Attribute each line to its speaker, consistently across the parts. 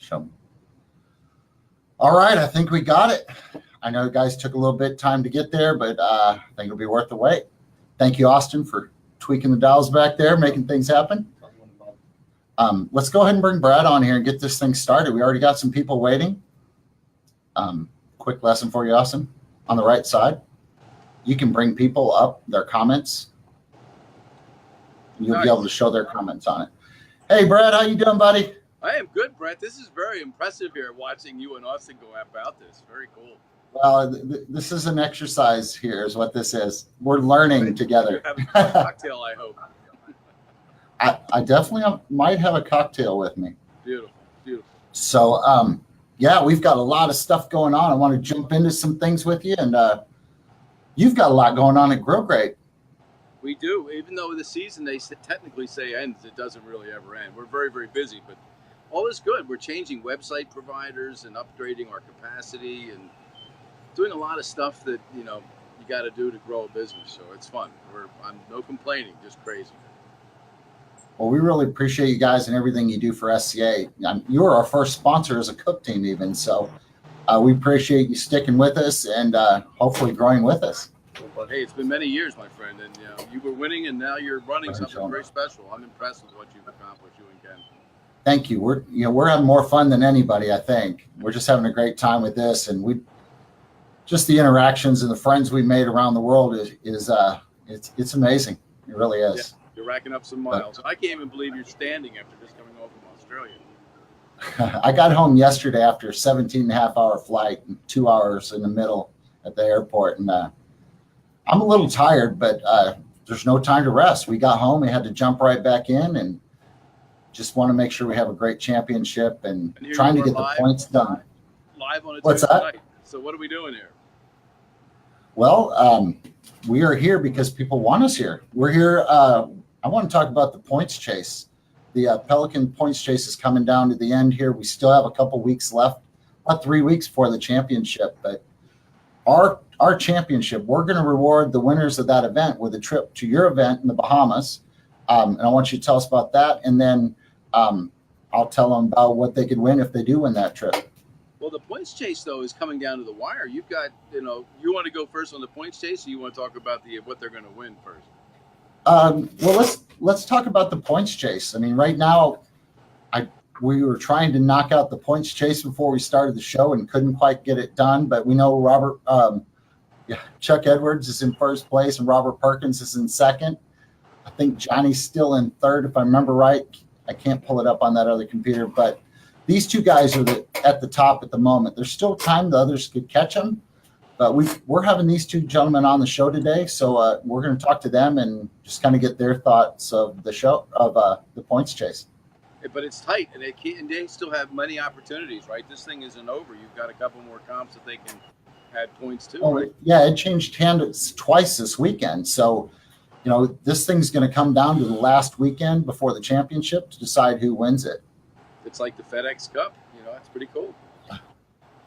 Speaker 1: Show. All right, I think we got it. I know you guys took a little bit of time to get there, but I think it'll be worth the wait. Thank you, Austin, for tweaking the dials back there, making things happen. Let's go ahead and bring Brad on here and get this thing started. We already got some people waiting. Quick lesson for you, Austin. On the right side, you can bring people up, their comments. You'll be able to show their comments on it. Hey, Brad, how you doing, buddy?
Speaker 2: I am good, Brett. This is very impressive here, watching you and Austin go about this. Very cool.
Speaker 1: Well, this is an exercise here is what this is. We're learning together.
Speaker 2: You're having a cocktail, I hope.
Speaker 1: I definitely might have a cocktail with me.
Speaker 2: Beautiful, beautiful.
Speaker 1: So, yeah, we've got a lot of stuff going on. I want to jump into some things with you, and you've got a lot going on at Grill Great.
Speaker 2: We do. Even though the season, they technically say ends, it doesn't really ever end. We're very, very busy, but all is good. We're changing website providers and upgrading our capacity and doing a lot of stuff that, you got to do to grow a business. So it's fun. I'm no complaining, just crazy.
Speaker 1: Well, we really appreciate you guys and everything you do for SCA. You were our first sponsor as a cook team even. So we appreciate you sticking with us and hopefully growing with us.
Speaker 2: Hey, it's been many years, my friend, and you were winning, and now you're running something very special. I'm impressed with what you've accomplished, you and Ken. Thank
Speaker 1: you. We're having more fun than anybody, I think. We're just having a great time with this, and just the interactions and the friends we made around the world is it's amazing. It really is.
Speaker 2: Yeah, you're racking up some miles. I can't even believe you're standing after just coming home from Australia.
Speaker 1: I got home yesterday after a 17-and-a-half-hour flight and 2 hours in the middle at the airport, and I'm a little tired, but there's no time to rest. We got home, we had to jump right back in, and just want to make sure we have a great championship and trying to get the points done.
Speaker 2: Live on a
Speaker 1: What's
Speaker 2: Tuesday
Speaker 1: that?
Speaker 2: night. So what are we doing here?
Speaker 1: Well, we are here because people want us here. We're here. I want to talk about the points chase. The Pelican points chase is coming down to the end here. We still have a couple weeks left, about 3 weeks for the championship, but our championship, we're going to reward the winners of that event with a trip to your event in the Bahamas. And I want you to tell us about that. And then I'll tell them about what they could win if they do win that trip.
Speaker 2: Well, the points chase, though, is coming down to the wire. You've got, you want to go first on the points chase, or you want to talk about what they're going to win first?
Speaker 1: Well, let's talk about the points chase. I mean, right now, we were trying to knock out the points chase before we started the show and couldn't quite get it done. But we know Chuck Edwards is in first place and Robert Perkins is in second. I think Johnny's still in third, if I remember right. I can't pull it up on that other computer, but these two guys are at the top at the moment. There's still time the others could catch them, but we're having these two gentlemen on the show today, so we're going to talk to them and just kind of get their thoughts of the show of the points chase.
Speaker 2: But it's tight, and they still have many opportunities, right? This thing isn't over. You've got a couple more comps that they can add points to. Right?
Speaker 1: Yeah, it changed hands twice this weekend, so this thing's going to come down to the last weekend before the championship to decide who wins it.
Speaker 2: It's like the FedEx Cup. It's pretty cool.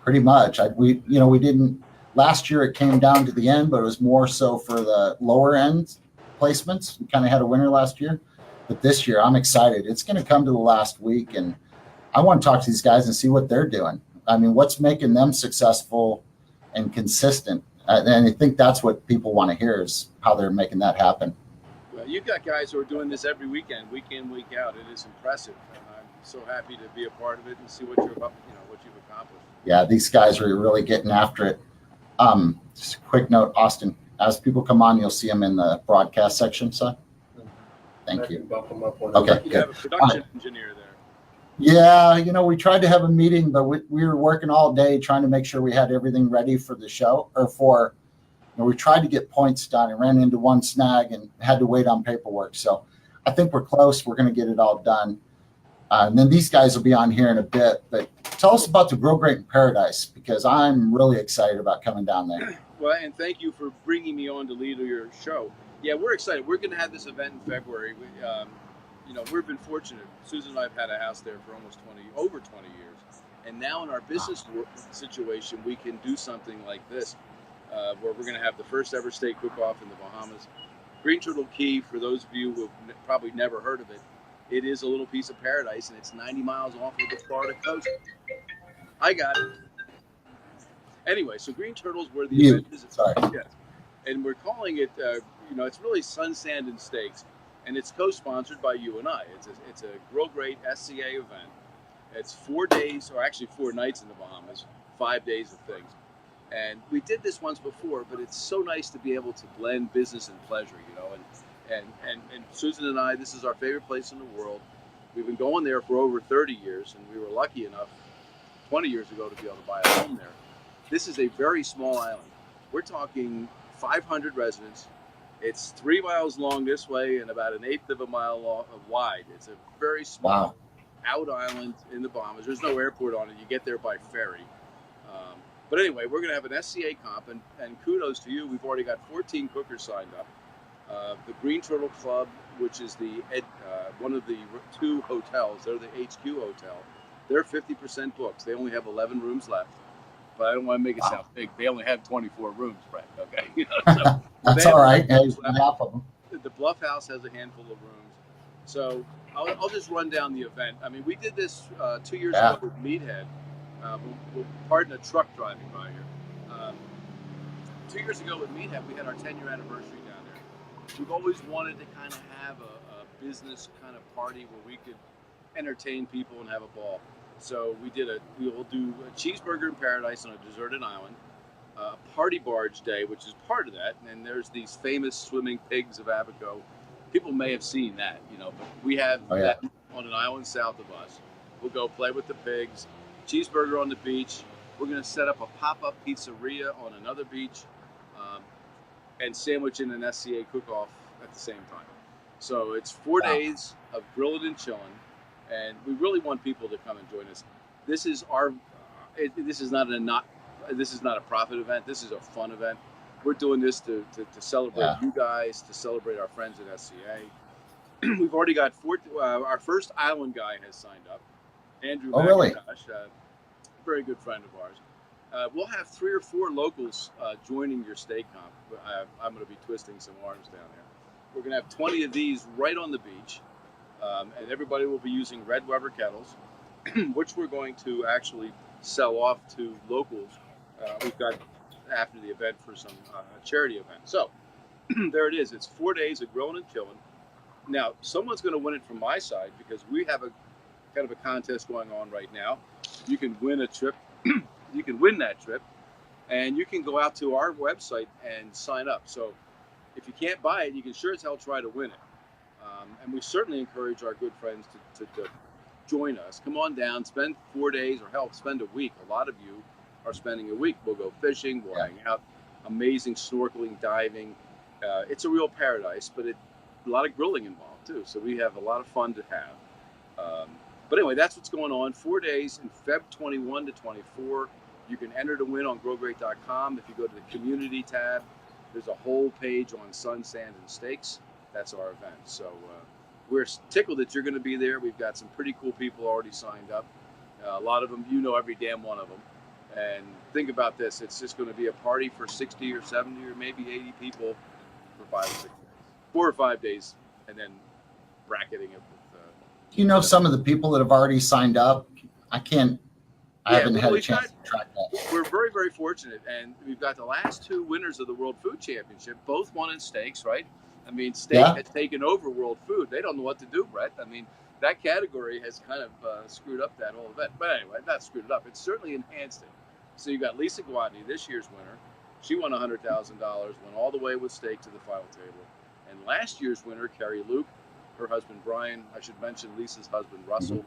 Speaker 1: Pretty much. We didn't last year. It came down to the end, but it was more so for the lower end placements. We kind of had a winner last year, but this year I'm excited. It's going to come to the last week, and I want to talk to these guys and see what they're doing. I mean, what's making them successful and consistent? And I think that's what people want to hear is how they're making that happen.
Speaker 2: Well, you've got guys who are doing this every weekend, week in, week out. It is impressive, and I'm so happy to be a part of it and see what you've accomplished.
Speaker 1: Yeah, these guys are really getting after it. Just a quick note, Austin. As people come on, you'll see them in the broadcast section. So, thank you. Okay,
Speaker 2: you have a production engineer there.
Speaker 1: Yeah, we tried to have a meeting, but we were working all day trying to make sure we had everything ready for the show we tried to get points done and ran into one snag and had to wait on paperwork. So I think we're close. We're going to get it all done. And then these guys will be on here in a bit, but tell us about the Grill Great in Paradise, because I'm really excited about coming down there.
Speaker 2: Well, and thank you for bringing me on to lead your show. Yeah, we're excited. We're going to have this event in February. We've been fortunate. Susan and I have had a house there for over 20 years. And now in our business situation, we can do something like this, where we're going to have the first ever steak cook-off in the Bahamas. Green Turtle Key, for those of you who have probably never heard of it, It is a little piece of paradise, and it's 90 miles off of the Florida coast. I got it. Anyway, so Green Turtle's where the event is.
Speaker 1: Sorry.
Speaker 2: Yes. And we're calling it, it's really Sun, Sand, and Steaks, and it's co-sponsored by you and I. It's a Grill Great SCA event. It's 4 days, or actually 4 nights in the Bahamas, 5 days of things. And we did this once before, but it's so nice to be able to blend business and pleasure, And Susan and I, this is our favorite place in the world. We've been going there for over 30 years, and we were lucky enough 20 years ago to be able to buy a home there. This is a very small island. We're talking 500 residents. It's 3 miles long this way and about 1/8 of a mile wide. It's a very small out island in the Bahamas. There's no airport on it. You get there by ferry. But anyway, we're going to have an SCA comp, and kudos to you. We've already got 14 cookers signed up. The Green Turtle Club, which is one of the 2 hotels, they're the HQ hotel. They're 50% booked. They only have 11 rooms left. But I don't want to make it sound big. They only have 24 rooms, Brett. Okay, so
Speaker 1: that's all right. Half of them.
Speaker 2: The Bluff House has a handful of rooms. So I'll just run down the event. I mean, we did this 2 years ago with Meathead. Pardon the truck driving by here. 2 years ago with Meathead, we had our 10-year anniversary down there. We've always wanted to kind of have a business kind of party where we could entertain people and have a ball. So we will do a cheeseburger in paradise on a deserted island, a party barge day, which is part of that. And there's these famous swimming pigs of Abaco. People may have seen that, but we have that on an island south of us. We'll go play with the pigs, cheeseburger on the beach. We're going to set up a pop-up pizzeria on another beach, and sandwich in an SCA cook-off at the same time. So it's 4 days of grilling and chilling. And we really want people to come and join us. This is this is not a profit event. This is a fun event. We're doing this to celebrate you guys, to celebrate our friends at SCA. We've already got our first island guy has signed up, Andrew McIntosh,
Speaker 1: really?
Speaker 2: Very good friend of ours. We'll have 3 or 4 locals joining your steak comp. I'm going to be twisting some arms down there. We're going to have 20 of these right on the beach. And everybody will be using Red Weber kettles, which we're going to actually sell off to locals. We've got after the event for some charity event. So there it is. It's 4 days of grilling and chilling. Now, someone's going to win it from my side because we have a kind of a contest going on right now. You can win a trip. You can win that trip, and you can go out to our website and sign up. So if you can't buy it, you can sure as hell try to win it. And we certainly encourage our good friends to join us. Come on down, spend 4 days, or hell, spend a week. A lot of you are spending a week. We'll go fishing, we'll hang out, amazing snorkeling, diving. It's a real paradise, but a lot of grilling involved too. So we have a lot of fun to have. But anyway, that's what's going on. 4 days in Feb 21 to 24. You can enter to win on grillgreat.com. If you go to the community tab, there's a whole page on Sun, Sand, and Steaks. That's our event. So we're tickled that you're going to be there. We've got some pretty cool people already signed up. A lot of them, every damn one of them. And think about this. It's just going to be a party for 60 or 70 or maybe 80 people for 5 or 6 days. 4 or 5 days, and then bracketing it with...
Speaker 1: some of the people that have already signed up? I haven't had a chance to track that.
Speaker 2: We're very, very fortunate. And we've got the last 2 winners of the World Food Championship, both won in steaks, right? I mean, steak has taken over world food. They don't know what to do, Brett. I mean, that category has kind of screwed up that whole event. But anyway, not screwed it up. It's certainly enhanced it. So you got Lisa Guadney, this year's winner. She won $100,000, went all the way with steak to the final table. And last year's winner, Carrie Luke, her husband Brian, I should mention Lisa's husband Russell.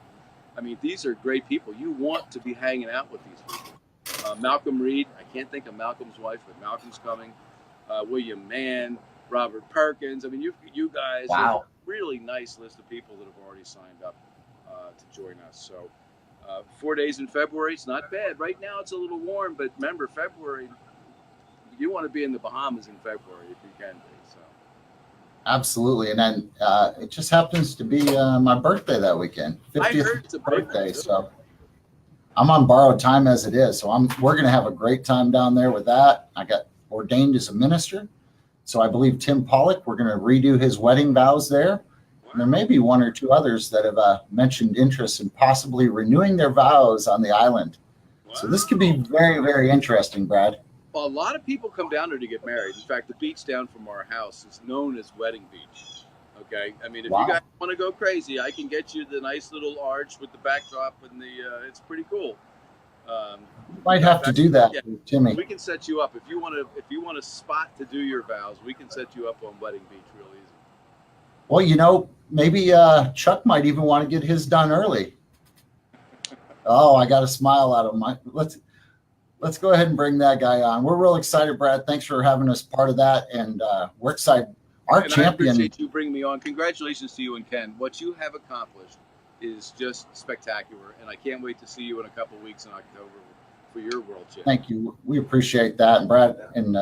Speaker 2: I mean, these are great people. You want to be hanging out with these people. Malcolm Reed, I can't think of Malcolm's wife, but Malcolm's coming. William Mann, Robert Perkins. I mean, you guys, there's a really nice list of people that have already signed up to join us. So 4 days in February, it's not bad. Right now it's a little warm, but remember, February, you want to be in the Bahamas in February if you can be. So.
Speaker 1: Absolutely. And then it just happens to be my birthday that weekend, 50th birthday. So I'm on borrowed time as it is. So we're going to have a great time down there with that. I got ordained as a minister. So I believe Tim Pollock, we're going to redo his wedding vows there. There may be one or two others that have mentioned interest in possibly renewing their vows on the island.
Speaker 2: Wow.
Speaker 1: So this could be very, very interesting, Brad.
Speaker 2: Well, a lot of people come down there to get married. In fact, the beach down from our house is known as Wedding Beach. Okay, I mean, if you guys want to go crazy, I can get you the nice little arch with the backdrop, and it's pretty cool.
Speaker 1: You might have to do that, Timmy.
Speaker 2: We can set you up if you want a spot to do your vows. We can set you up on Wedding Beach real easy.
Speaker 1: Well, maybe Chuck might even want to get his done early. Oh, I got a smile out of my. Let's go ahead and bring that guy on. We're real excited, Brad. Thanks for having us part of that, and we're excited. Our champion.
Speaker 2: I appreciate you bringing me on. Congratulations to you and Ken. What you have accomplished is just spectacular, and I can't wait to see you in a couple of weeks in October for your World Championship.
Speaker 1: Thank you. We appreciate that, and Brad and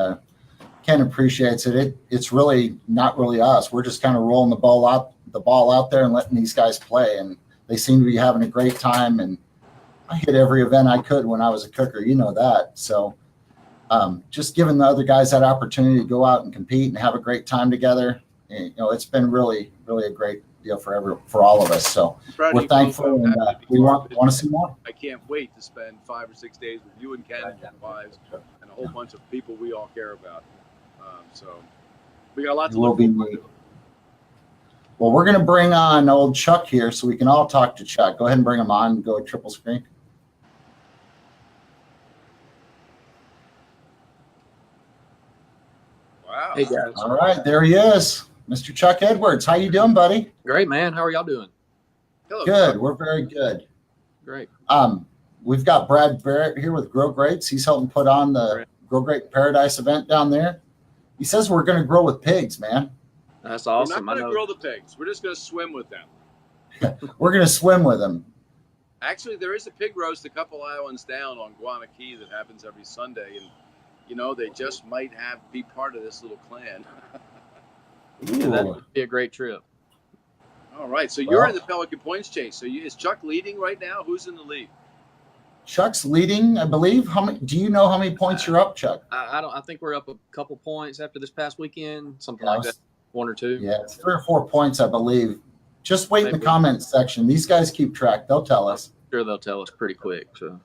Speaker 1: Ken appreciates it. It's really not really us. We're just kind of rolling the ball out there and letting these guys play, and they seem to be having a great time. And I hit every event I could when I was a cooker. You know that. So just giving the other guys that opportunity to go out and compete and have a great time together, it's been really, really a great deal for all of us. So we're thankful, and we want to see more.
Speaker 2: I can't wait to spend 5 or 6 days with you and Ken and your wives and a whole bunch of people we all care about. So we got lots of look forward to.
Speaker 1: Well, we're going to bring on old Chuck here so we can all talk to Chuck. Go ahead and bring him on. Go triple screen.
Speaker 2: Wow.
Speaker 3: Hey, guys.
Speaker 1: All right, there he is, Mr. Chuck Edwards. How you doing, buddy?
Speaker 3: Great, man. How are y'all doing?
Speaker 2: Hello,
Speaker 1: good.
Speaker 2: Chuck.
Speaker 1: We're very good.
Speaker 3: Great.
Speaker 1: We've got Brad Barrett here with Grow Greats. He's helping put on the Grow Great Paradise event down there. He says we're going to grow with pigs, man.
Speaker 3: That's awesome.
Speaker 2: We're not going to grow the pigs. We're just going to swim with them.
Speaker 1: We're going to swim with them.
Speaker 2: Actually, there is a pig roast a couple islands down on Guana Key that happens every Sunday, and they just might be part of this little clan.
Speaker 3: That would be a great trip.
Speaker 2: All right, so you're in the Pelican Points chase. So is Chuck leading right now? Who's in the lead?
Speaker 1: Chuck's leading, I believe. Do you know how many points you're up, Chuck?
Speaker 3: I think we're up a couple points after this past weekend, something like that. 1 or 2.
Speaker 1: Yeah, it's 3 or 4 points, I believe. Just wait in the comments section. These guys keep track. They'll tell us.
Speaker 3: I'm sure they'll tell us pretty quick. So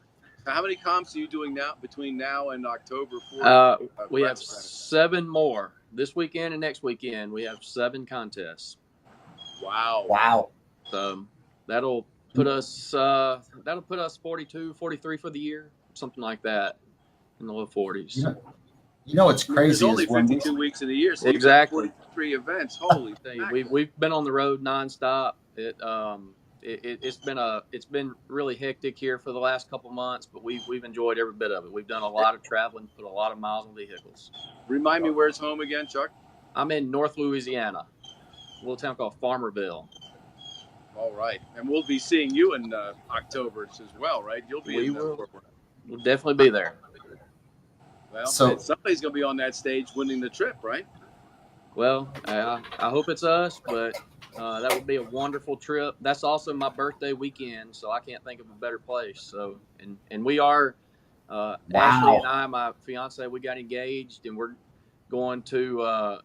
Speaker 2: how many comps are you doing now between now and October 4th?
Speaker 3: We have 7 more this weekend and next weekend. We have 7 contests.
Speaker 2: Wow.
Speaker 3: So that'll put us 42, 43 for the year, something like that, in the low 40s.
Speaker 1: It's crazy.
Speaker 2: There's only 52 weeks in the year, so
Speaker 3: exactly
Speaker 2: 43 events. Holy!
Speaker 3: We've been on the road nonstop. It's been really hectic here for the last couple months, but we've enjoyed every bit of it. We've done a lot of traveling, put a lot of miles on vehicles.
Speaker 2: Remind me where's home again, Chuck?
Speaker 3: I'm in North Louisiana, a little town called Farmerville.
Speaker 2: All right, and we'll be seeing you in October as well, right? You'll be.
Speaker 3: We'll definitely be there.
Speaker 2: Well, somebody's going to be on that stage winning the trip, right?
Speaker 3: Well, I hope it's us, but that would be a wonderful trip. That's also my birthday weekend, so I can't think of a better place. So, and we are, Ashley and I, my fiance, we got engaged, and we're going to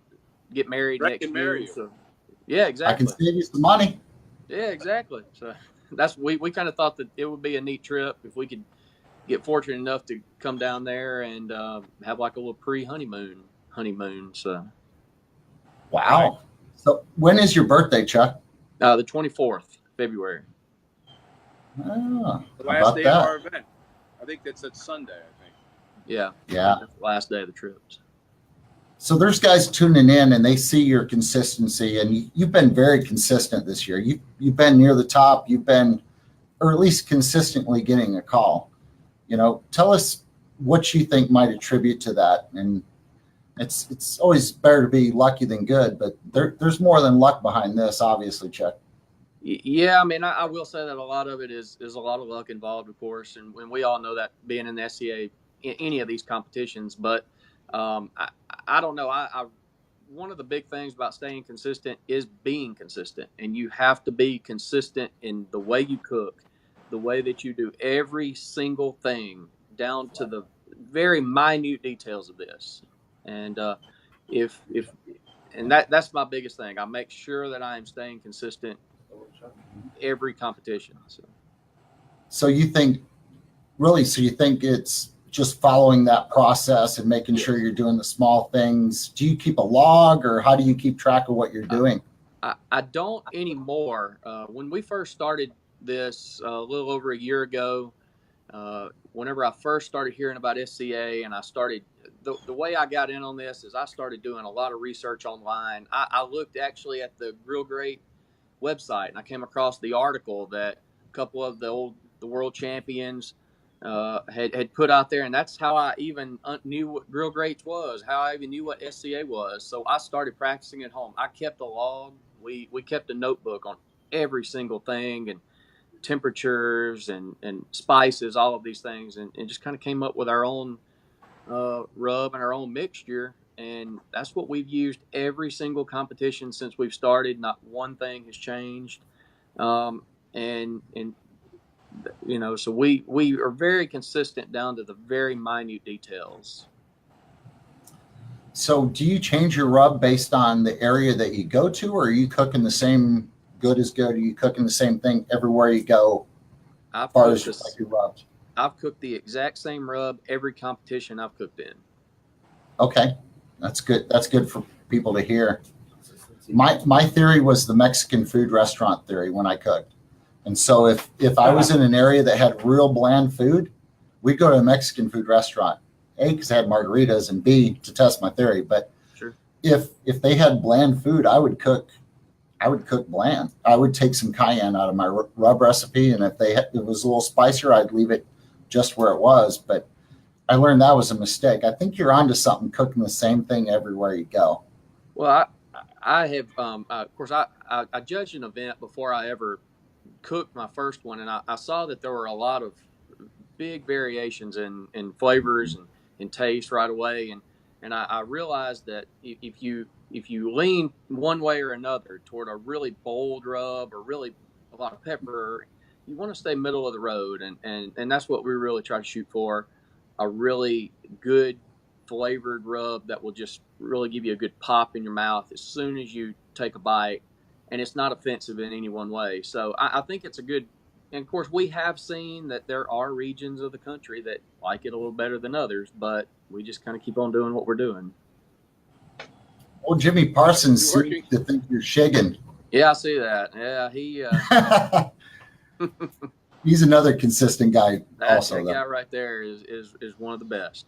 Speaker 3: get married next year. So, yeah, exactly.
Speaker 1: I can save you some money.
Speaker 3: Yeah, exactly. So we kind of thought that it would be a neat trip if we could get fortunate enough to come down there and have like a little pre-honeymoon. So.
Speaker 1: Wow. Right. So when is your birthday, Chuck?
Speaker 3: The 24th, February.
Speaker 1: Oh,
Speaker 2: the last day of our event. I think that's Sunday, I think.
Speaker 3: Yeah.
Speaker 1: Yeah.
Speaker 3: Last day of the trips.
Speaker 1: So there's guys tuning in and they see your consistency, and you've been very consistent this year. You've been near the top. You've been, or at least consistently getting a call. Tell us what you think might attribute to that. And it's always better to be lucky than good, but there's more than luck behind this, obviously, Chuck.
Speaker 3: Yeah, I mean, I will say that a lot of it is a lot of luck involved, of course, and we all know that being in the SCA in any of these competitions. But I don't know. One of the big things about staying consistent is being consistent, and you have to be consistent in the way you cook, the way that you do every single thing down to the very minute details of this. And and that's my biggest thing. I make sure that I am staying consistent every competition.
Speaker 1: So you think it's just following that process and making sure you're doing the small things? Do you keep a log, or how do you keep track of what you're doing?
Speaker 3: I don't anymore. When we first started this a little over a year ago, whenever I first started hearing about SCA, and I started, the way I got in on this is I started doing a lot of research online. I looked actually at the Grill Great website, and I came across the article that a couple of the world champions had put out there, and that's how I even knew what Grill Greats was, how I even knew what SCA was. So I started practicing at home. I kept a log. We kept a notebook on every single thing, and temperatures and spices, all of these things, and just kind of came up with our own rub and our own mixture. And that's what we've used every single competition since we've started. Not one thing has changed. And you know, so we are very consistent down to the very minute details.
Speaker 1: So do you change your rub based on the area that you go to, or are you cooking the same good as good? Are you cooking the same thing everywhere you go? As far as just like your rubs?
Speaker 3: I've cooked the exact same rub every competition I've cooked in.
Speaker 1: Okay. That's good. That's good for people to hear. My theory was the Mexican food restaurant theory when I cooked. And so if I was in an area that had real bland food, we'd go to a Mexican food restaurant. A, because I had margaritas, and B, to test my theory. But
Speaker 3: sure,
Speaker 1: if they had bland food, I would cook bland. I would take some cayenne out of my rub recipe, and if it was a little spicier, I'd leave it just where it was. But I learned that was a mistake. I think you're onto something, cooking the same thing everywhere you go.
Speaker 3: Well, I have, of course, I judged an event before I ever cooked my first one, and I saw that there were a lot of big variations in flavors and in taste right away, and I realized that if you lean one way or another toward a really bold rub or really a lot of pepper, you want to stay middle of the road, and that's what we really try to shoot for, a really good flavored rub that will just really give you a good pop in your mouth as soon as you take a bite, and it's not offensive in any one way. So I think it's a good, and of course we have seen that there are regions of the country that like it a little better than others, but we just kind of keep on doing what we're doing.
Speaker 1: Well, Jimmy Parsons seems to think you're shigging.
Speaker 3: Yeah, I see that. Yeah, he
Speaker 1: he's another consistent guy.
Speaker 3: That guy right there is one of the best.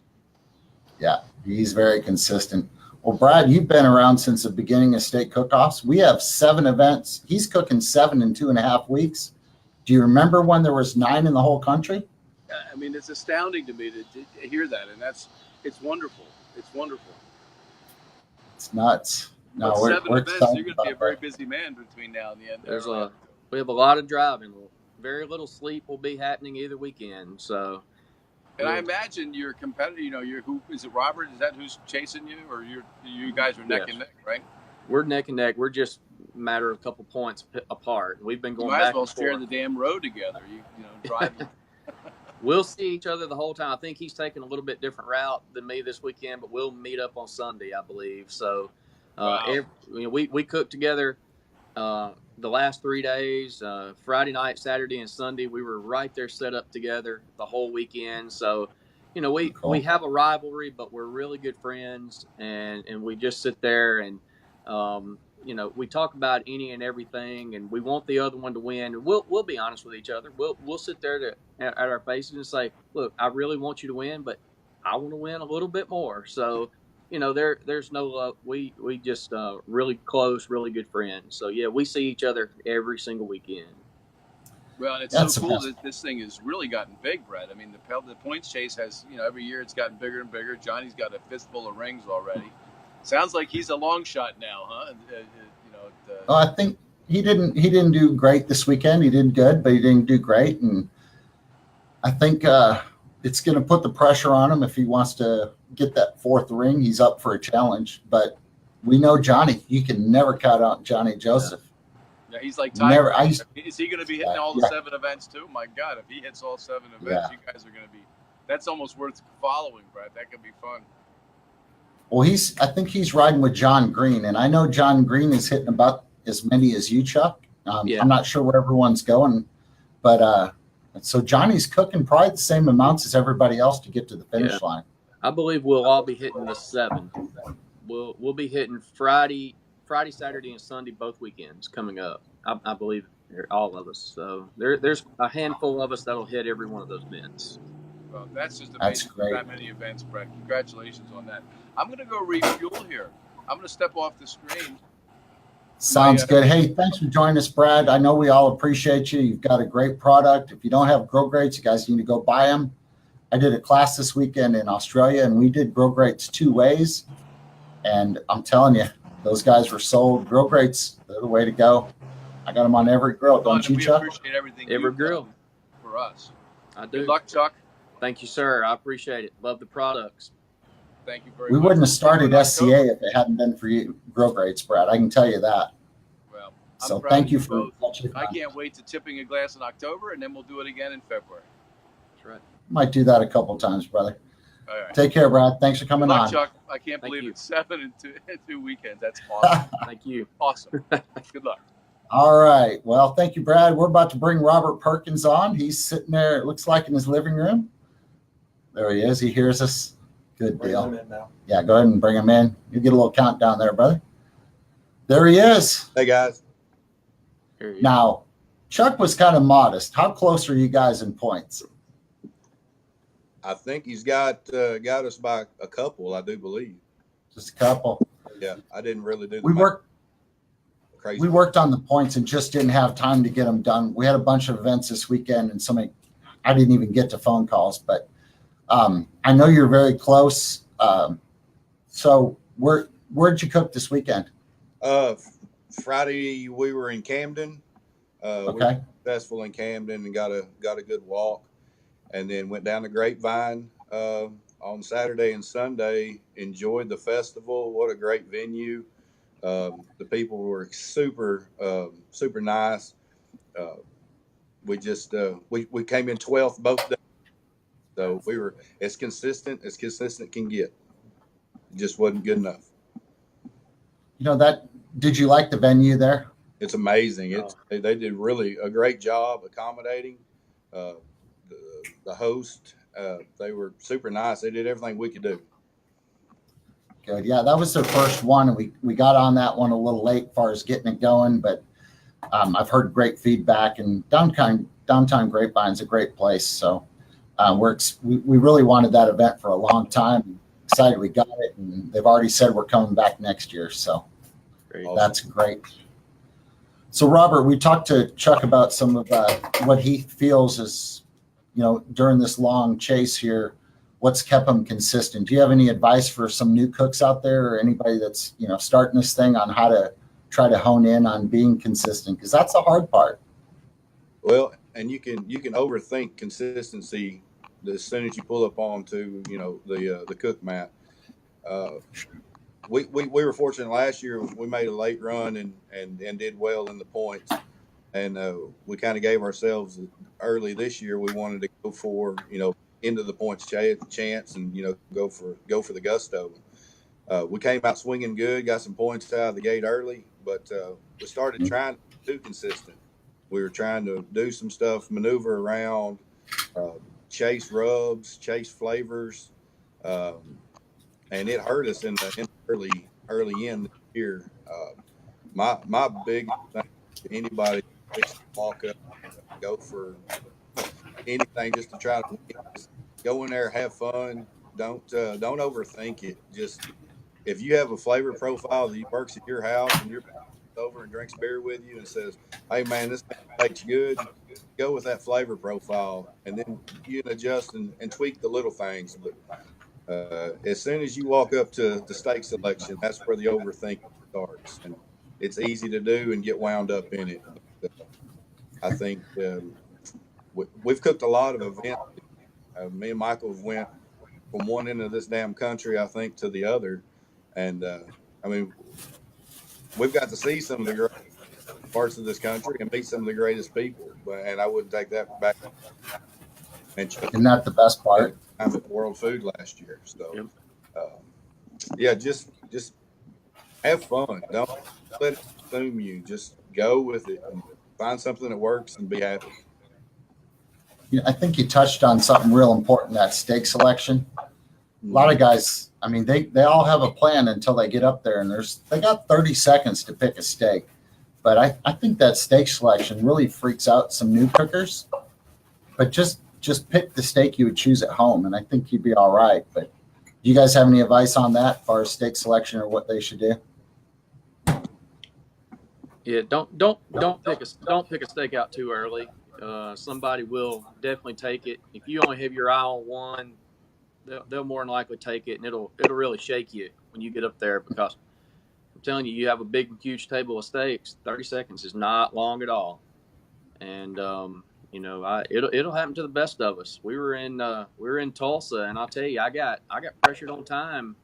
Speaker 1: Yeah, he's very consistent. Well, Brad, you've been around since the beginning of state cook-offs. We have 7 events. He's cooking 7 in 2.5 weeks. Do you remember when there was 9 in the whole country?
Speaker 2: I mean, it's astounding to me to hear that, and it's wonderful. It's wonderful.
Speaker 1: It's nuts. No,
Speaker 2: we're 7 events. You're going to be a very
Speaker 1: that.
Speaker 2: busy man between now and the end.
Speaker 3: We have a lot of driving. Very little sleep will be happening either weekend. So,
Speaker 2: and I imagine your competitor. You know, who is it? Robert? Is that who's chasing you, or you guys are neck and neck, right?
Speaker 3: We're neck and neck. We're just a matter of a couple points apart. We've been going
Speaker 2: back.
Speaker 3: Might
Speaker 2: as well share the damn road together. You know, driving.
Speaker 3: We'll see each other the whole time. I think he's taking a little bit different route than me this weekend, but we'll meet up on Sunday, I believe. So, wow. We cooked together the last 3 days, Friday night, Saturday, and Sunday. We were right there set up together the whole weekend. So, you know, we have a rivalry, but we're really good friends, and we just sit there and, you know, we talk about any and everything, and we want the other one to win. And we'll be honest with each other. We'll sit there at our faces and say, look, I really want you to win, but I want to win a little bit more. So, you know, there's no love. We just really close, really good friends. So yeah, we see each other every single weekend.
Speaker 2: Well, and it's so cool that this thing has really gotten big, Brett. I mean, the points chase has, you know, every year it's gotten bigger and bigger. Johnny's got a fistful of rings already. Sounds like he's a long shot now, huh?
Speaker 1: I think he didn't do great this weekend. He did good, but he didn't do great. And I think it's going to put the pressure on him if he wants to get that 4th ring. He's up for a challenge. But we know Johnny. You can never count out Johnny Joseph.
Speaker 2: Yeah, he's like Tiger. Is he going to be hitting all the 7 events too? My God, if he hits all 7 events, you guys are going to be. That's almost worth following, Brett. That could be fun.
Speaker 1: Well, I think he's riding with John Green, and I know John Green is hitting about as many as you, Chuck.
Speaker 3: Yeah.
Speaker 1: I'm not sure where everyone's going, but so Johnny's cooking probably the same amounts as everybody else to get to the finish line.
Speaker 3: I believe we'll all be hitting the 7. We'll be hitting Friday, Saturday, and Sunday, both weekends coming up. I believe all of us. So there's a handful of us that'll hit every one of those events.
Speaker 2: Well, that's just amazing.
Speaker 1: That's great.
Speaker 2: That many events, Brett. Congratulations on that. I'm going to go refuel here. I'm going to step off the screen.
Speaker 1: Sounds good. Hey, thanks for joining us, Brad. I know we all appreciate you. You've got a great product. If you don't have grow grates, you guys need to go buy them. I did a class this weekend in Australia, and we did grow grates 2 ways. And I'm telling you, those guys were sold. Grow grates, they're the way to go. I got them on every grill. Don't you, Chuck?
Speaker 2: We appreciate everything
Speaker 3: Every grill
Speaker 2: for us.
Speaker 3: I do.
Speaker 2: Good luck, Chuck.
Speaker 3: Thank you, sir. I appreciate it. Love the products.
Speaker 2: Thank you very
Speaker 1: We
Speaker 2: much.
Speaker 1: wouldn't have started SCA if it hadn't been for you, grow grates, Brad. I can tell you that.
Speaker 2: Well,
Speaker 1: So
Speaker 2: proud
Speaker 1: thank
Speaker 2: of
Speaker 1: you for
Speaker 2: both.
Speaker 1: what you've
Speaker 2: I
Speaker 1: done.
Speaker 2: can't wait to tipping a glass in October, and then we'll do it again in February.
Speaker 3: That's right.
Speaker 1: Might do that a couple times, brother.
Speaker 2: All right.
Speaker 1: Take care, Brad. Thanks for coming
Speaker 2: Good luck,
Speaker 1: on.
Speaker 2: Chuck. I can't
Speaker 3: Thank
Speaker 2: believe
Speaker 3: you.
Speaker 2: it's 7 in 2 weekends. That's awesome.
Speaker 3: Thank you.
Speaker 2: Awesome. Good luck.
Speaker 1: All right. Well, thank you, Brad. We're about to bring Robert Perkins on. He's sitting there, it looks like, in his living room. There he is. He hears us. Good deal. Yeah, go ahead and bring him in. You get a little countdown there, brother. There he is.
Speaker 4: Hey guys,
Speaker 3: Here you
Speaker 1: Now, Chuck was kind of modest. How close are you guys in points?
Speaker 4: I think he's got us by a couple. I do believe.
Speaker 1: Just a couple.
Speaker 4: Yeah, I didn't really do the
Speaker 1: We
Speaker 4: math
Speaker 1: worked.
Speaker 4: crazy.
Speaker 1: We worked on the points and just didn't have time to get them done. We had a bunch of events this weekend, and I didn't even get to phone calls. But I know you're very close. So where'd you cook this weekend?
Speaker 4: Friday we were in Camden. We were
Speaker 1: Okay.
Speaker 4: successful in Camden and got a good walk, and then went down to Grapevine on Saturday and Sunday. Enjoyed the festival. What a great venue. The people were super nice. We just we came in 12th both days, so we were as consistent can get. It just wasn't good enough.
Speaker 1: You know did you like the venue there?
Speaker 4: It's amazing. They did really a great job accommodating the host. They were super nice. They did everything we could do.
Speaker 1: Good. Yeah, that was their first one, and we got on that one a little late as far as getting it going, but I've heard great feedback, and downtown Grapevine's a great place. So we really wanted that event for a long time. Excited we got it, and they've already said we're coming back next year. So
Speaker 3: Great.
Speaker 1: That's great. So Robert, we talked to Chuck about some of what he feels is, during this long chase here, what's kept him consistent. Do you have any advice for some new cooks out there, or anybody that's starting this thing on how to try to hone in on being consistent? Because that's the hard part.
Speaker 4: Well, and you can overthink consistency as soon as you pull up onto the cook mat. We were fortunate last year. We made a late run and did well in the points, and we kind of gave ourselves early this year. We wanted to go for into the points chance and go for the gusto. We came out swinging good, got some points out of the gate early, but we started trying to be too consistent. We were trying to do some stuff, maneuver around, chase rubs, chase flavors, and it hurt us in the early in the year. My big thing to anybody that walk up, go for anything just to try to win. Just go in there, have fun. Don't overthink it. Just if you have a flavor profile that works at your house and you're over and drinks beer with you and says, "Hey man, this thing tastes good," go with that flavor profile, and then you can adjust and tweak the little things. But as soon as you walk up to the steak selection, that's where the overthinking starts, and it's easy to do and get wound up in it. I think we've cooked a lot of events. Me and Michael have went from one end of this damn country, I think, to the other, and we've got to see some of the great parts of this country and meet some of the greatest people. And I wouldn't take that back. And
Speaker 1: Isn't that the best part?
Speaker 4: I'm at World Food last year, so Yeah, just have fun. Don't let it consume you. Just go with it and find something that works and be happy.
Speaker 1: I think you touched on something real important, that steak selection. A lot of guys, I mean, they all have a plan until they get up there, and they got 30 seconds to pick a steak. But I think that steak selection really freaks out some new cookers. But just pick the steak you would choose at home, and I think you'd be all right. But do you guys have any advice on that as far as steak selection or what they should do?
Speaker 3: Yeah, don't pick a steak out too early. Somebody will definitely take it. If you only have your eye on one, they'll more than likely take it, and it'll really shake you when you get up there, because I'm telling you, you have a big, huge table of steaks. 30 seconds is not long at all, and it'll happen to the best of us. We were in Tulsa, and I'll tell you, I got pressured on time.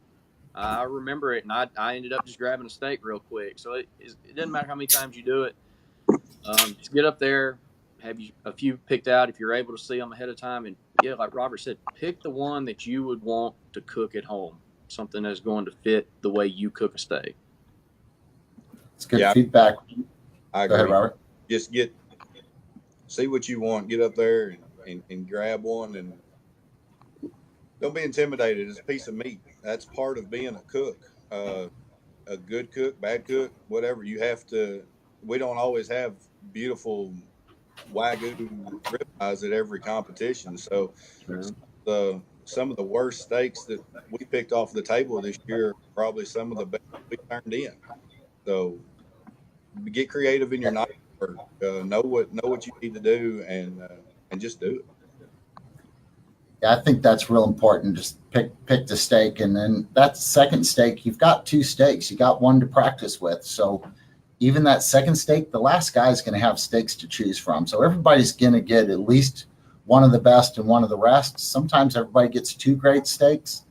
Speaker 3: I remember it, and I ended up just grabbing a steak real quick. So it doesn't matter how many times you do it. Just get up there, have a few picked out if you're able to see them ahead of time. And, yeah, like Robert said, pick the one that you would want to cook at home, something that's going to fit the way you cook a steak.
Speaker 1: It's good feedback.
Speaker 4: I agree.
Speaker 1: Go ahead, Robert.
Speaker 4: Just see what you want, get up there and grab one, and don't be intimidated. It's a piece of meat. That's part of being a cook. A good cook, bad cook, whatever. You have to. We don't always have beautiful Wagyu ribeyes at every competition. So some of the worst steaks that we picked off the table this year are probably some of the best we turned in. So get creative in your knife work. Know what you need to do, and just do it.
Speaker 1: Yeah, I think that's real important. Just pick the steak, and then that second steak, you've got two steaks. You got one to practice with. So even that second steak, the last guy is going to have steaks to choose from. So everybody's going to get at least one of the best and one of the rest. Sometimes everybody gets two great steaks,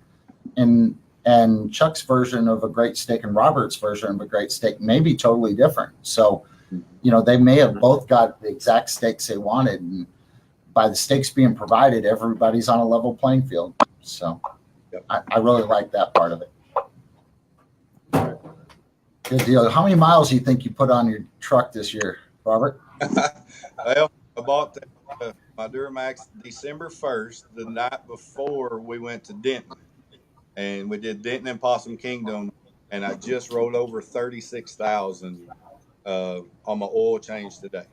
Speaker 1: and Chuck's version of a great steak and Robert's version of a great steak may be totally different. So, they may have both got the exact steaks they wanted, and by the steaks being provided, everybody's on a level playing field. So I really like that part of it. Good deal. How many miles do you think you put on your truck this year, Robert?
Speaker 4: Well, I bought my Duramax December 1st, the night before we went to Denton. And we did Denton and Possum Kingdom, and I just rolled over 36,000 on my oil change today.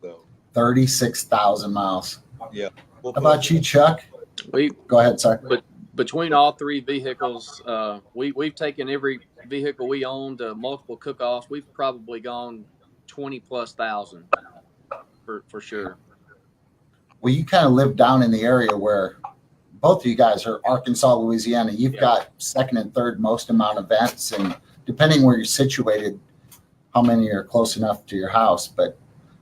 Speaker 4: So
Speaker 1: 36,000 miles.
Speaker 4: Yeah.
Speaker 1: How about you, Chuck? Go ahead, sorry.
Speaker 3: But between all three vehicles, we've taken every vehicle we owned to multiple cook-offs. We've probably gone 20,000+ for sure.
Speaker 1: Well, you kind of live down in the area where both of you guys are Arkansas, Louisiana. You've got second and third most amount of events, and depending where you're situated, how many are close enough to your house. But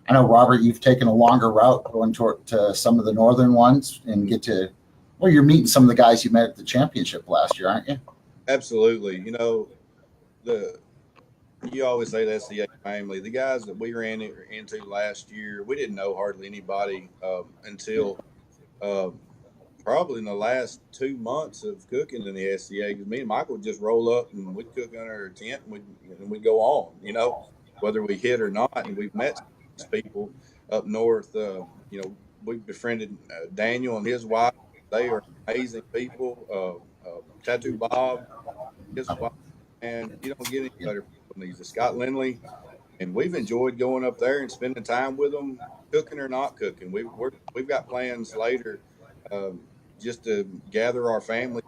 Speaker 1: I know, Robert, you've taken a longer route going to some of the northern ones and you're meeting some of the guys you met at the championship last year, aren't you?
Speaker 4: Absolutely. You always say the SCA family. The guys that we ran into last year, we didn't know hardly anybody until probably in the last 2 months of cooking in the SCA. Because me and Michael would just roll up and we'd cook under a tent and we'd go on, whether we hit or not. And we've met people up north. We befriended Daniel and his wife. They are amazing people. Tattoo Bob, his wife, and you don't get any better people than these. Scott Lindley, and we've enjoyed going up there and spending time with them, cooking or not cooking. We've got plans later, just to gather our family.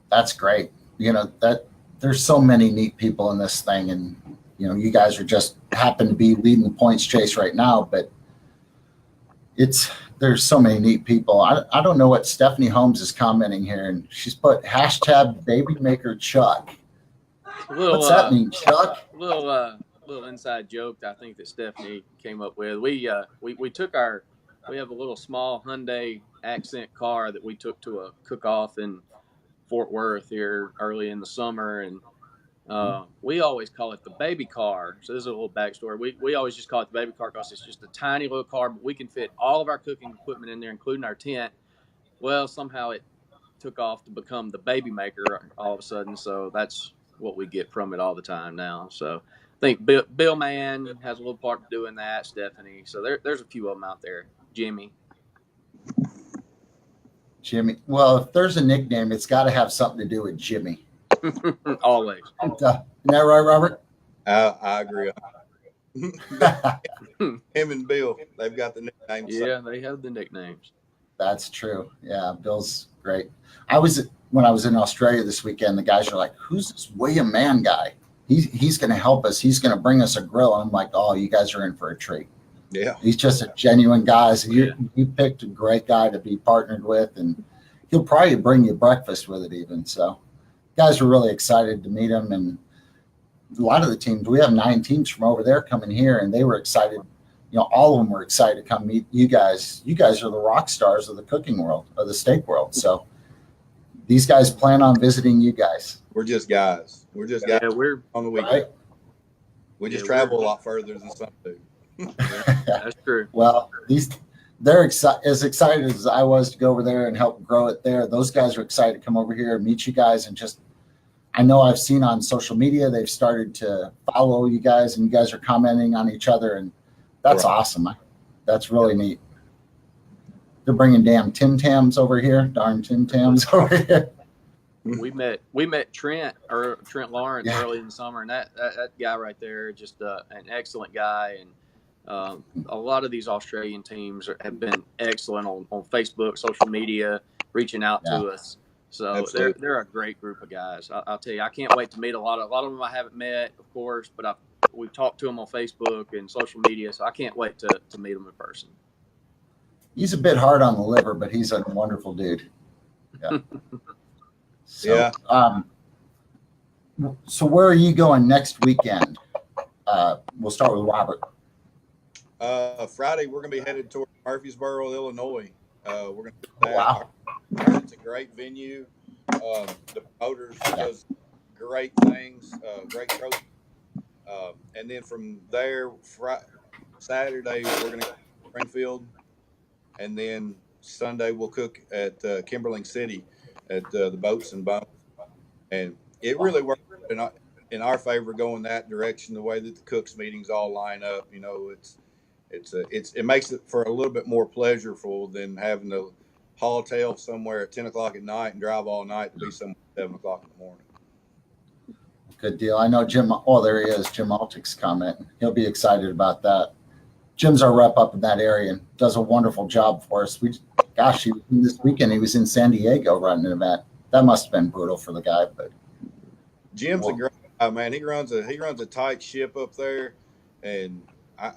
Speaker 1: That's great. That there's so many neat people in this thing, and you guys are just happen to be leading the points chase right now, but there's so many neat people. I don't know what Stephanie Holmes is commenting here, and she's put #BabyMaker Chuck. What's that mean, Chuck?
Speaker 3: Little inside joke I think that Stephanie came up with. We have a little small Hyundai Accent car that we took to a cook-off in Fort Worth here early in the summer, and we always call it the baby car. So this is a little backstory. We always just call it the baby car because it's just a tiny little car, but we can fit all of our cooking equipment in there, including our tent. Well, somehow it took off to become the baby maker all of a sudden. So that's what we get from it all the time now. So I think Bill Mann has a little part to do in that. Stephanie. So there's a few of them out there. Jimmy.
Speaker 1: Well, if there's a nickname, it's got to have something to do with Jimmy.
Speaker 3: Always.
Speaker 1: Isn't that right, Robert?
Speaker 4: I agree. Him and Bill, they've got the nicknames.
Speaker 3: Yeah, they have the nicknames.
Speaker 1: That's true. Yeah, Bill's great. When I was in Australia this weekend, the guys are like, "Who's this William Mann guy? He's going to help us. He's going to bring us a grill." I'm like, "Oh, you guys are in for a treat."
Speaker 4: Yeah,
Speaker 1: he's just a genuine guy. So you picked a great guy to be partnered with, and he'll probably bring you breakfast with it even. So, guys were really excited to meet him, and a lot of the teams. We have 9 teams from over there coming here, and they were excited. You know, all of them were excited to come meet you guys. You guys are the rock stars of the cooking world, of the steak world. So these guys plan on visiting you guys.
Speaker 4: We're just guys. We're just guys.
Speaker 3: Yeah, we're
Speaker 4: on the weekend.
Speaker 1: Right?
Speaker 4: We just travel a lot further than some do.
Speaker 3: That's true.
Speaker 1: Well, they're as excited as I was to go over there and help grow it there. Those guys are excited to come over here and meet you guys, and just I know I've seen on social media they've started to follow you guys, and you guys are commenting on each other, and that's awesome. That's really neat. They're bringing damn Tim Tams over here. Darn Tim Tams over here.
Speaker 3: We met Trent Lawrence early in the summer, and that guy right there, just an excellent guy. And a lot of these Australian teams have been excellent on Facebook, social media, reaching out to us. So they're a great group of guys. I'll tell you, I can't wait to meet a lot of them. I haven't met, of course, but we've talked to them on Facebook and social media. So I can't wait to meet them in person.
Speaker 1: He's a bit hard on the liver, but he's a wonderful dude. Yeah. So, so where are you going next weekend? We'll start with Robert.
Speaker 4: Friday, we're going to be headed toward Murfreesboro, Illinois. We're going to do that.
Speaker 1: Wow.
Speaker 4: It's a great venue. The promoters does great things, great coach. And then from there, Saturday, we're going to go to Springfield. And then Sunday, we'll cook at Kimberling City at the Boats and Bones. And it really worked in our favor going that direction, the way that the cooks meetings all line up. You know, it makes it for a little bit more pleasurable than having to haul tail somewhere at 10 o'clock at night and drive all night to be somewhere at 7 o'clock in the morning.
Speaker 1: Good deal. I know Jim. Oh, there he is. Jim Altick's commenting. He'll be excited about that. Jim's our rep up in that area and does a wonderful job for us. This weekend he was in San Diego running an event. That must have been brutal for the guy, but
Speaker 4: Jim's a great guy, man. He runs a tight ship up there, and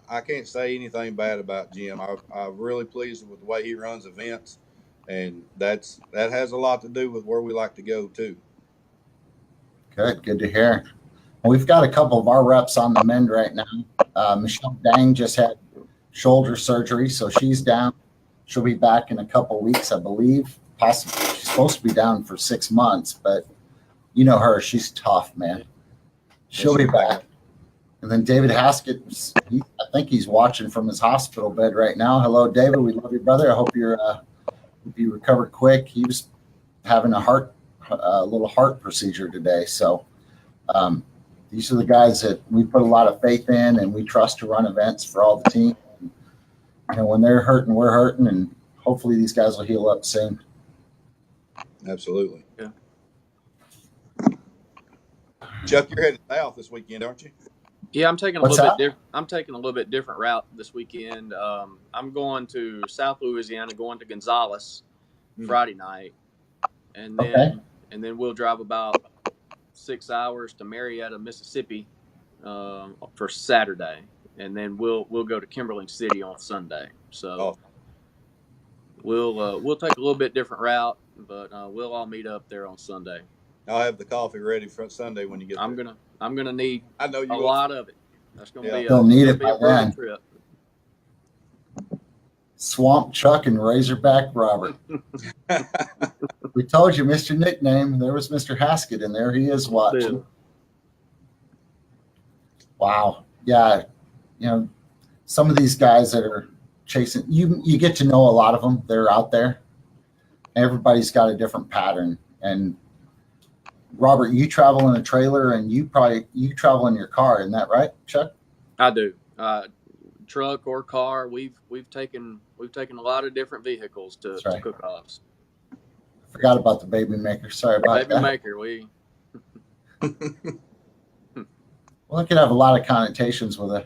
Speaker 4: I can't say anything bad about Jim. I'm really pleased with the way he runs events, and that has a lot to do with where we like to go too.
Speaker 1: Good to hear. Well, we've got a couple of our reps on the mend right now. Michelle Dang just had shoulder surgery, so she's down. She'll be back in a couple of weeks, I believe. Possibly, she's supposed to be down for 6 months, but you know her; she's tough, man. She'll be back. And then David Haskett, I think he's watching from his hospital bed right now. Hello, David. We love you, brother. I hope you recovered quick. He was having a little heart procedure today, so. These are the guys that we put a lot of faith in and we trust to run events for all the team. You know, when they're hurting, we're hurting, and hopefully these guys will heal up soon.
Speaker 4: Absolutely.
Speaker 3: Yeah.
Speaker 4: Chuck, you're headed south this weekend, aren't you?
Speaker 3: Yeah, I'm taking a little bit different route this weekend. I'm going to South Louisiana, going to Gonzales Friday night, and then we'll drive about 6 hours to Marietta, Mississippi, for Saturday, and then we'll go to Kimberling City on Sunday. So we'll take a little bit different route, but we'll all meet up there on Sunday.
Speaker 4: I'll have the coffee ready for Sunday when you get there.
Speaker 3: I'm gonna need
Speaker 4: a
Speaker 3: lot of it. That's gonna be
Speaker 1: They'll need it by
Speaker 3: a
Speaker 1: then.
Speaker 3: trip.
Speaker 1: Swamp Chuck and Razorback Robert. We told you, Mr. Nickname. There was Mr. Haskett in there. He is watching. Wow. Yeah. You know, some of these guys that are chasing, you get to know a lot of them. They're out there. everybody's got a different pattern. And Robert, you travel in a trailer, and you travel in your car, isn't that right, Chuck?
Speaker 3: I do. Truck or car. We've taken a lot of different vehicles to cook offs.
Speaker 1: Forgot about the baby maker. Sorry about that.
Speaker 3: Baby maker.
Speaker 1: Well, it could have a lot of connotations with a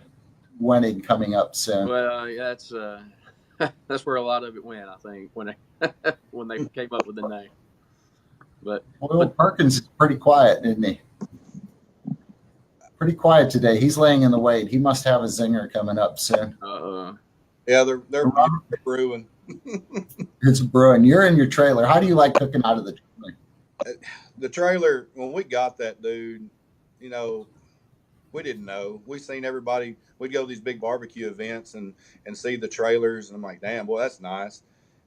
Speaker 1: wedding coming up soon.
Speaker 3: Well, yeah, that's where a lot of it went, I think, when they came up with the name. But
Speaker 1: Perkins is pretty quiet, isn't he? Pretty quiet today. He's laying in the wait. He must have a zinger coming up soon.
Speaker 4: Yeah, they're brewing.
Speaker 1: It's brewing. You're in your trailer. How do you like cooking out of the trailer?
Speaker 4: The trailer, when we got that, dude, you know, we didn't know. We seen everybody. We'd go to these big barbecue events and see the trailers, and I'm like, damn, boy, that's nice.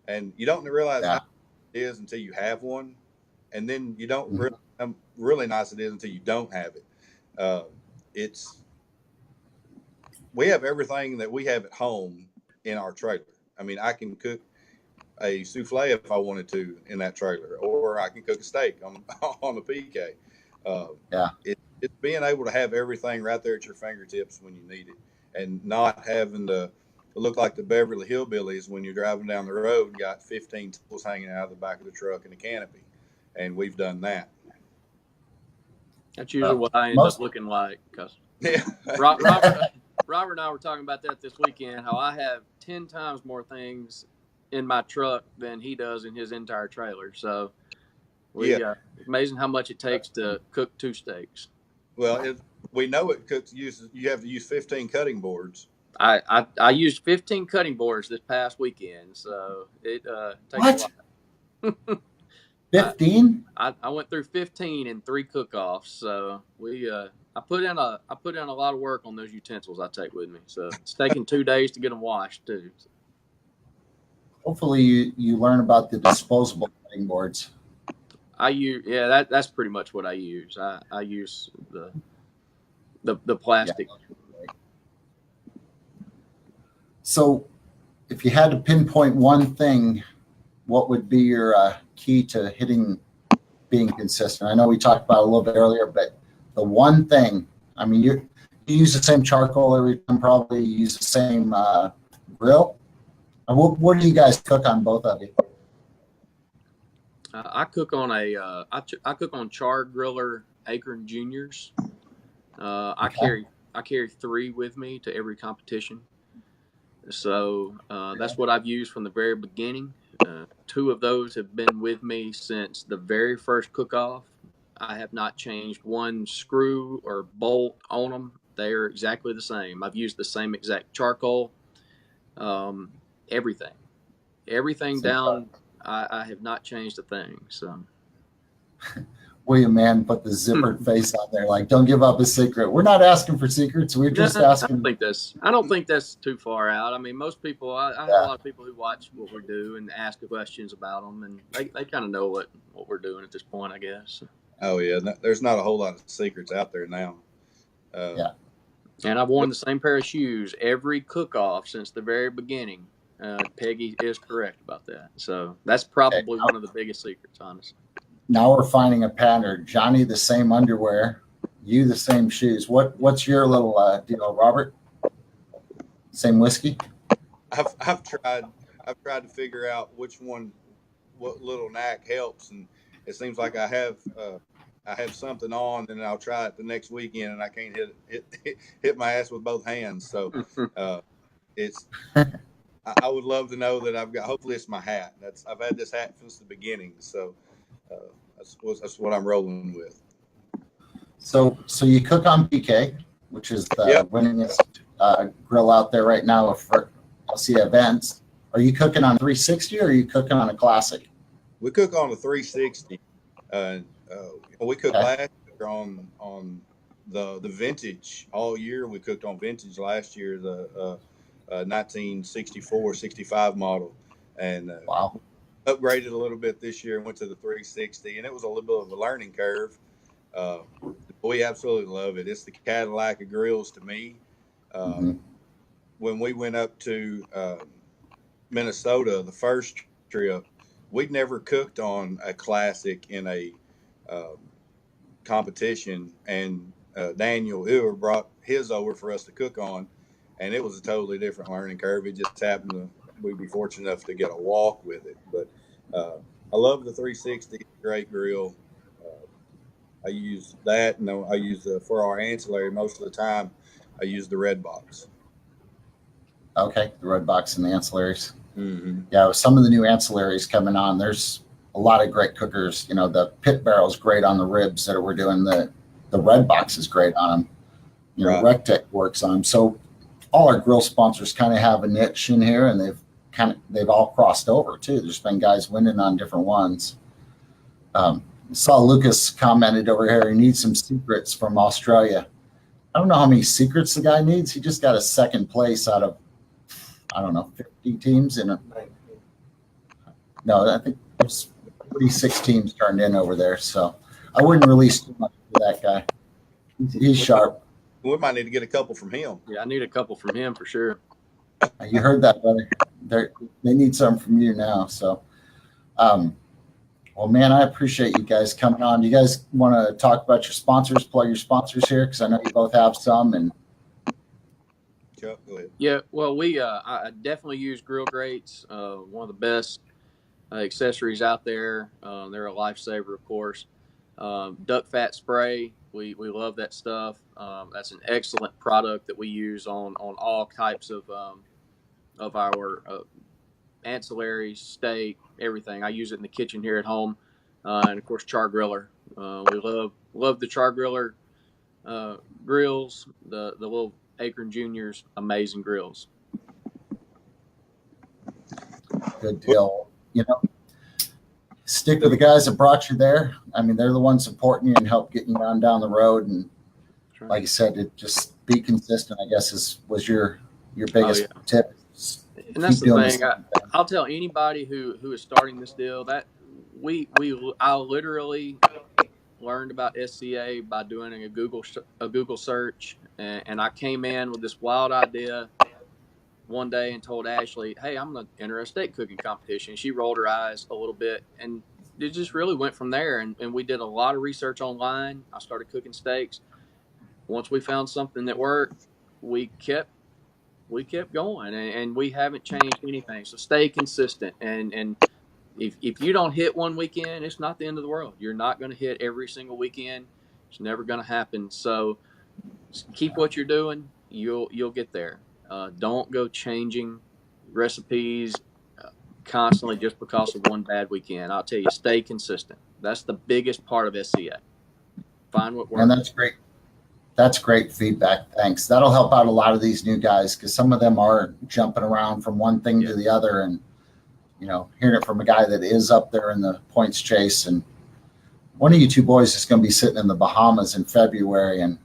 Speaker 4: And you don't realize how it is until you have one, and then you don't realize how really nice it is until you don't have it. We have everything that we have at home in our trailer. I mean, I can cook a souffle if I wanted to in that trailer, or I can cook a steak on the PK. It's being able to have everything right there at your fingertips when you need it, and not having to look like the Beverly Hillbillies when you're driving down the road and got 15 tools hanging out of the back of the truck and a canopy. And we've done that.
Speaker 3: That's usually what I end up looking like. Cause Robert and I were talking about that this weekend, how I have 10 times more things in my truck than he does in his entire trailer. So amazing how much it takes to cook 2 steaks.
Speaker 4: Well, we know it cooks. You have to use 15 cutting boards.
Speaker 3: I used 15 cutting boards this past weekend, so it takes a lot.
Speaker 1: 15?
Speaker 3: I went through 15 in 3 cook-offs, so I put in a lot of work on those utensils I take with me. So it's taking 2 days to get them washed too.
Speaker 1: Hopefully you learn about the disposable cutting boards.
Speaker 3: That's pretty much what I use. I use the plastic.
Speaker 1: Yeah. So if you had to pinpoint one thing, what would be your key to being consistent? I know we talked about it a little bit earlier, but the one thing, I mean, you use the same charcoal every time, probably you use the same grill. What do you guys cook on, both of you?
Speaker 3: I cook on I cook on Char Griller Acorn Juniors. I carry 3 with me to every competition. So that's what I've used from the very beginning. 2 of those have been with me since the very first cook-off. I have not changed one screw or bolt on them. They're exactly the same. I've used the same exact charcoal. Everything down. I have not changed a thing. So,
Speaker 1: William Mann put the zippered face on there, like, don't give up a secret. We're not asking for secrets. We're just asking.
Speaker 3: I don't think that's too far out. I mean, most people, I have a lot of people who watch what we do and ask questions about them, and they kind of know what we're doing at this point, I guess.
Speaker 4: Oh yeah, there's not a whole lot of secrets out there now.
Speaker 3: And I've worn the same pair of shoes every cook-off since the very beginning. Peggy is correct about that. So that's probably one of the biggest secrets, honestly.
Speaker 1: Now we're finding a pattern. Johnny, the same underwear. You, the same shoes. What's your little deal, Robert? Same whiskey?
Speaker 4: I've tried to figure out what little knack helps, and it seems like I have something on, and I'll try it the next weekend, and I can't hit my ass with both hands. So it's. I would love to know that I've got. Hopefully, it's my hat. I've had this hat since the beginning, so that's what I'm rolling with.
Speaker 1: So you cook on PK, which is the winningest grill out there right now for LC events. Are you cooking on 360 or are you cooking on a classic?
Speaker 4: We cook on a 360. We cooked last year on the vintage all year. We cooked on vintage last year, the 1964-65 model, and upgraded a little bit this year and went to the 360, and it was a little bit of a learning curve. We absolutely love it. It's the Cadillac of grills to me. When we went up to Minnesota, the first trip, we'd never cooked on a classic in a competition, and Daniel Ewer brought his over for us to cook on, and it was a totally different learning curve. It just happened to we'd be fortunate enough to get a walk with it. But I love the 360, great grill. I use that, and I use for our ancillary most of the time. I use the red box.
Speaker 1: Okay, the red box and the ancillaries.
Speaker 4: Mm-hmm.
Speaker 1: Yeah, with some of the new ancillaries coming on, there's a lot of great cookers. You know, the pit barrel is great on the ribs that we're doing. The red box is great on them. You know,
Speaker 4: Right.
Speaker 1: Rectech works on them. So all our grill sponsors kind of have a niche in here, and they've all crossed over too. There's been guys winning on different ones. Saw Lucas commented over here, he needs some secrets from Australia. I don't know how many secrets the guy needs. He just got a second place out of, I don't know, 50 teams in a. No, I think there's 46 teams turned in over there. So I wouldn't release too much for that guy. He's sharp.
Speaker 4: We might need to get a couple from him.
Speaker 3: Yeah, I need a couple from him for sure.
Speaker 1: You heard that, brother. They need some from you now. So, well, man, I appreciate you guys coming on. Do you guys want to talk about your sponsors, plug your sponsors here? Because I know you both have some. And
Speaker 4: Chuck, go ahead.
Speaker 3: Yeah, well, I definitely use grill grates. One of the best accessories out there. They're a lifesaver, of course. Duck fat spray. We love that stuff. That's an excellent product that we use on all types of our ancillaries, steak, everything. I use it in the kitchen here at home, and of course char griller. We love the char griller grills. The little Akron Juniors, amazing grills.
Speaker 1: good deal. You know, stick with the guys that brought you there. I mean, they're the ones supporting you and help getting you on down the road. And like you said, it just be consistent, I guess, was your biggest tip.
Speaker 3: And that's the thing. I'll tell anybody who is starting this deal that I literally learned about SCA by doing a Google search, and I came in with this wild idea one day and told Ashley, "Hey, I'm going to enter a steak cooking competition." She rolled her eyes a little bit, and it just really went from there. And we did a lot of research online. I started cooking steaks. Once we found something that worked, we kept going, and we haven't changed anything. So stay consistent, and if you don't hit one weekend, it's not the end of the world. You're not going to hit every single weekend. It's never going to happen. So keep what you're doing. You'll get there. Don't go changing recipes constantly just because of one bad weekend. I'll tell you, stay consistent. That's the biggest part of SCA. Find what works.
Speaker 1: And that's great. That's great feedback. Thanks. That'll help out a lot of these new guys because some of them are jumping around from one thing to the other, and hearing it from a guy that is up there in the points chase. And one of you two boys is going to be sitting in the Bahamas in February, and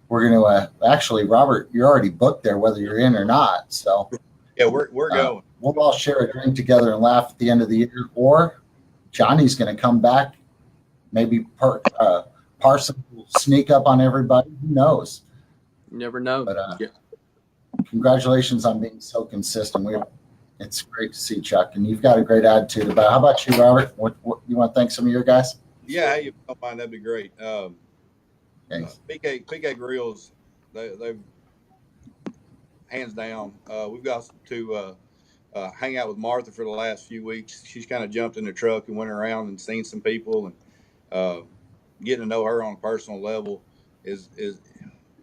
Speaker 1: we're going to actually, Robert, you're already booked there, whether you're in or not. So
Speaker 4: yeah, we're going.
Speaker 1: We'll all share a drink together and laugh at the end of the year. Or Johnny's going to come back, maybe Parson will sneak up on everybody. Who knows?
Speaker 3: You never know.
Speaker 1: But congratulations on being so consistent. It's great to see, Chuck, and you've got a great attitude about it. How about you, Robert? What you want to thank some of your guys?
Speaker 4: Yeah, you don't mind, that'd be great. PK Grills, they've hands down. We've got to hang out with Martha for the last few weeks. She's kind of jumped in the truck and went around and seen some people, and getting to know her on a personal level is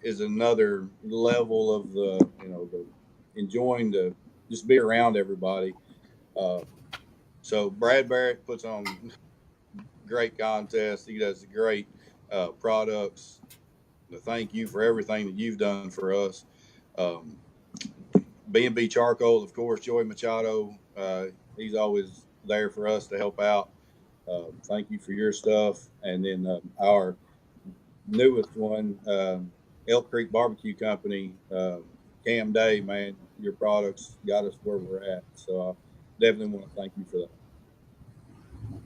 Speaker 4: another level of the enjoying the just be around everybody. So Brad Barrett puts on great contests. He does great products. Thank you for everything that you've done for us. B&B Charcoal, of course, Joey Machado. He's always there for us to help out. Thank you for your stuff. And then our newest one, Elk Creek Barbecue Company, Cam Day, man, your products got us where we're at. So I definitely want to thank you for that.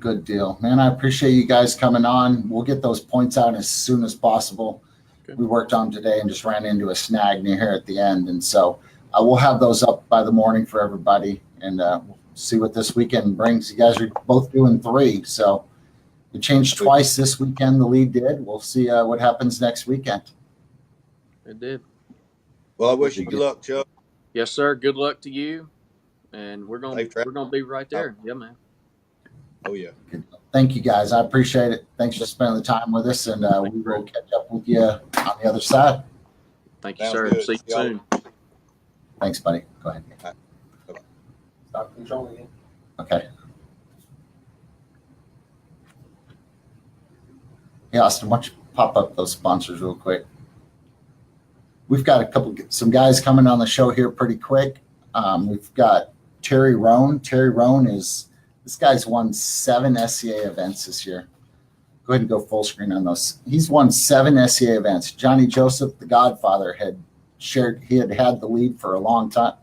Speaker 1: Good deal, man. I appreciate you guys coming on. We'll get those points out as soon as possible. Okay. We worked on them today and just ran into a snag near here at the end. And so we'll have those up by the morning for everybody, and we'll see what this weekend brings. You guys are both doing 3, so it changed twice this weekend. The lead did. We'll see what happens next weekend.
Speaker 3: It did.
Speaker 4: Well, I wish you good luck, Chuck.
Speaker 3: Yes, sir. Good luck to you. And we're gonna be right there. Yeah, man.
Speaker 4: Oh yeah.
Speaker 1: Thank you guys. I appreciate it. Thanks for spending the time with us, and we will catch up with you on the other side.
Speaker 3: Thank you,
Speaker 4: Sounds
Speaker 3: sir.
Speaker 4: good.
Speaker 3: See you soon.
Speaker 1: Thanks, buddy. Go ahead.
Speaker 5: Stop controlling it.
Speaker 1: Okay. Yeah, Austin, why don't you pop up those sponsors real quick? We've got some guys coming on the show here pretty quick. We've got Terry Roan. Terry Roan this guy's won 7 SCA events this year. Go ahead and go full screen on those. He's won 7 SCA events. Johnny Joseph, the Godfather, had the lead for a long time.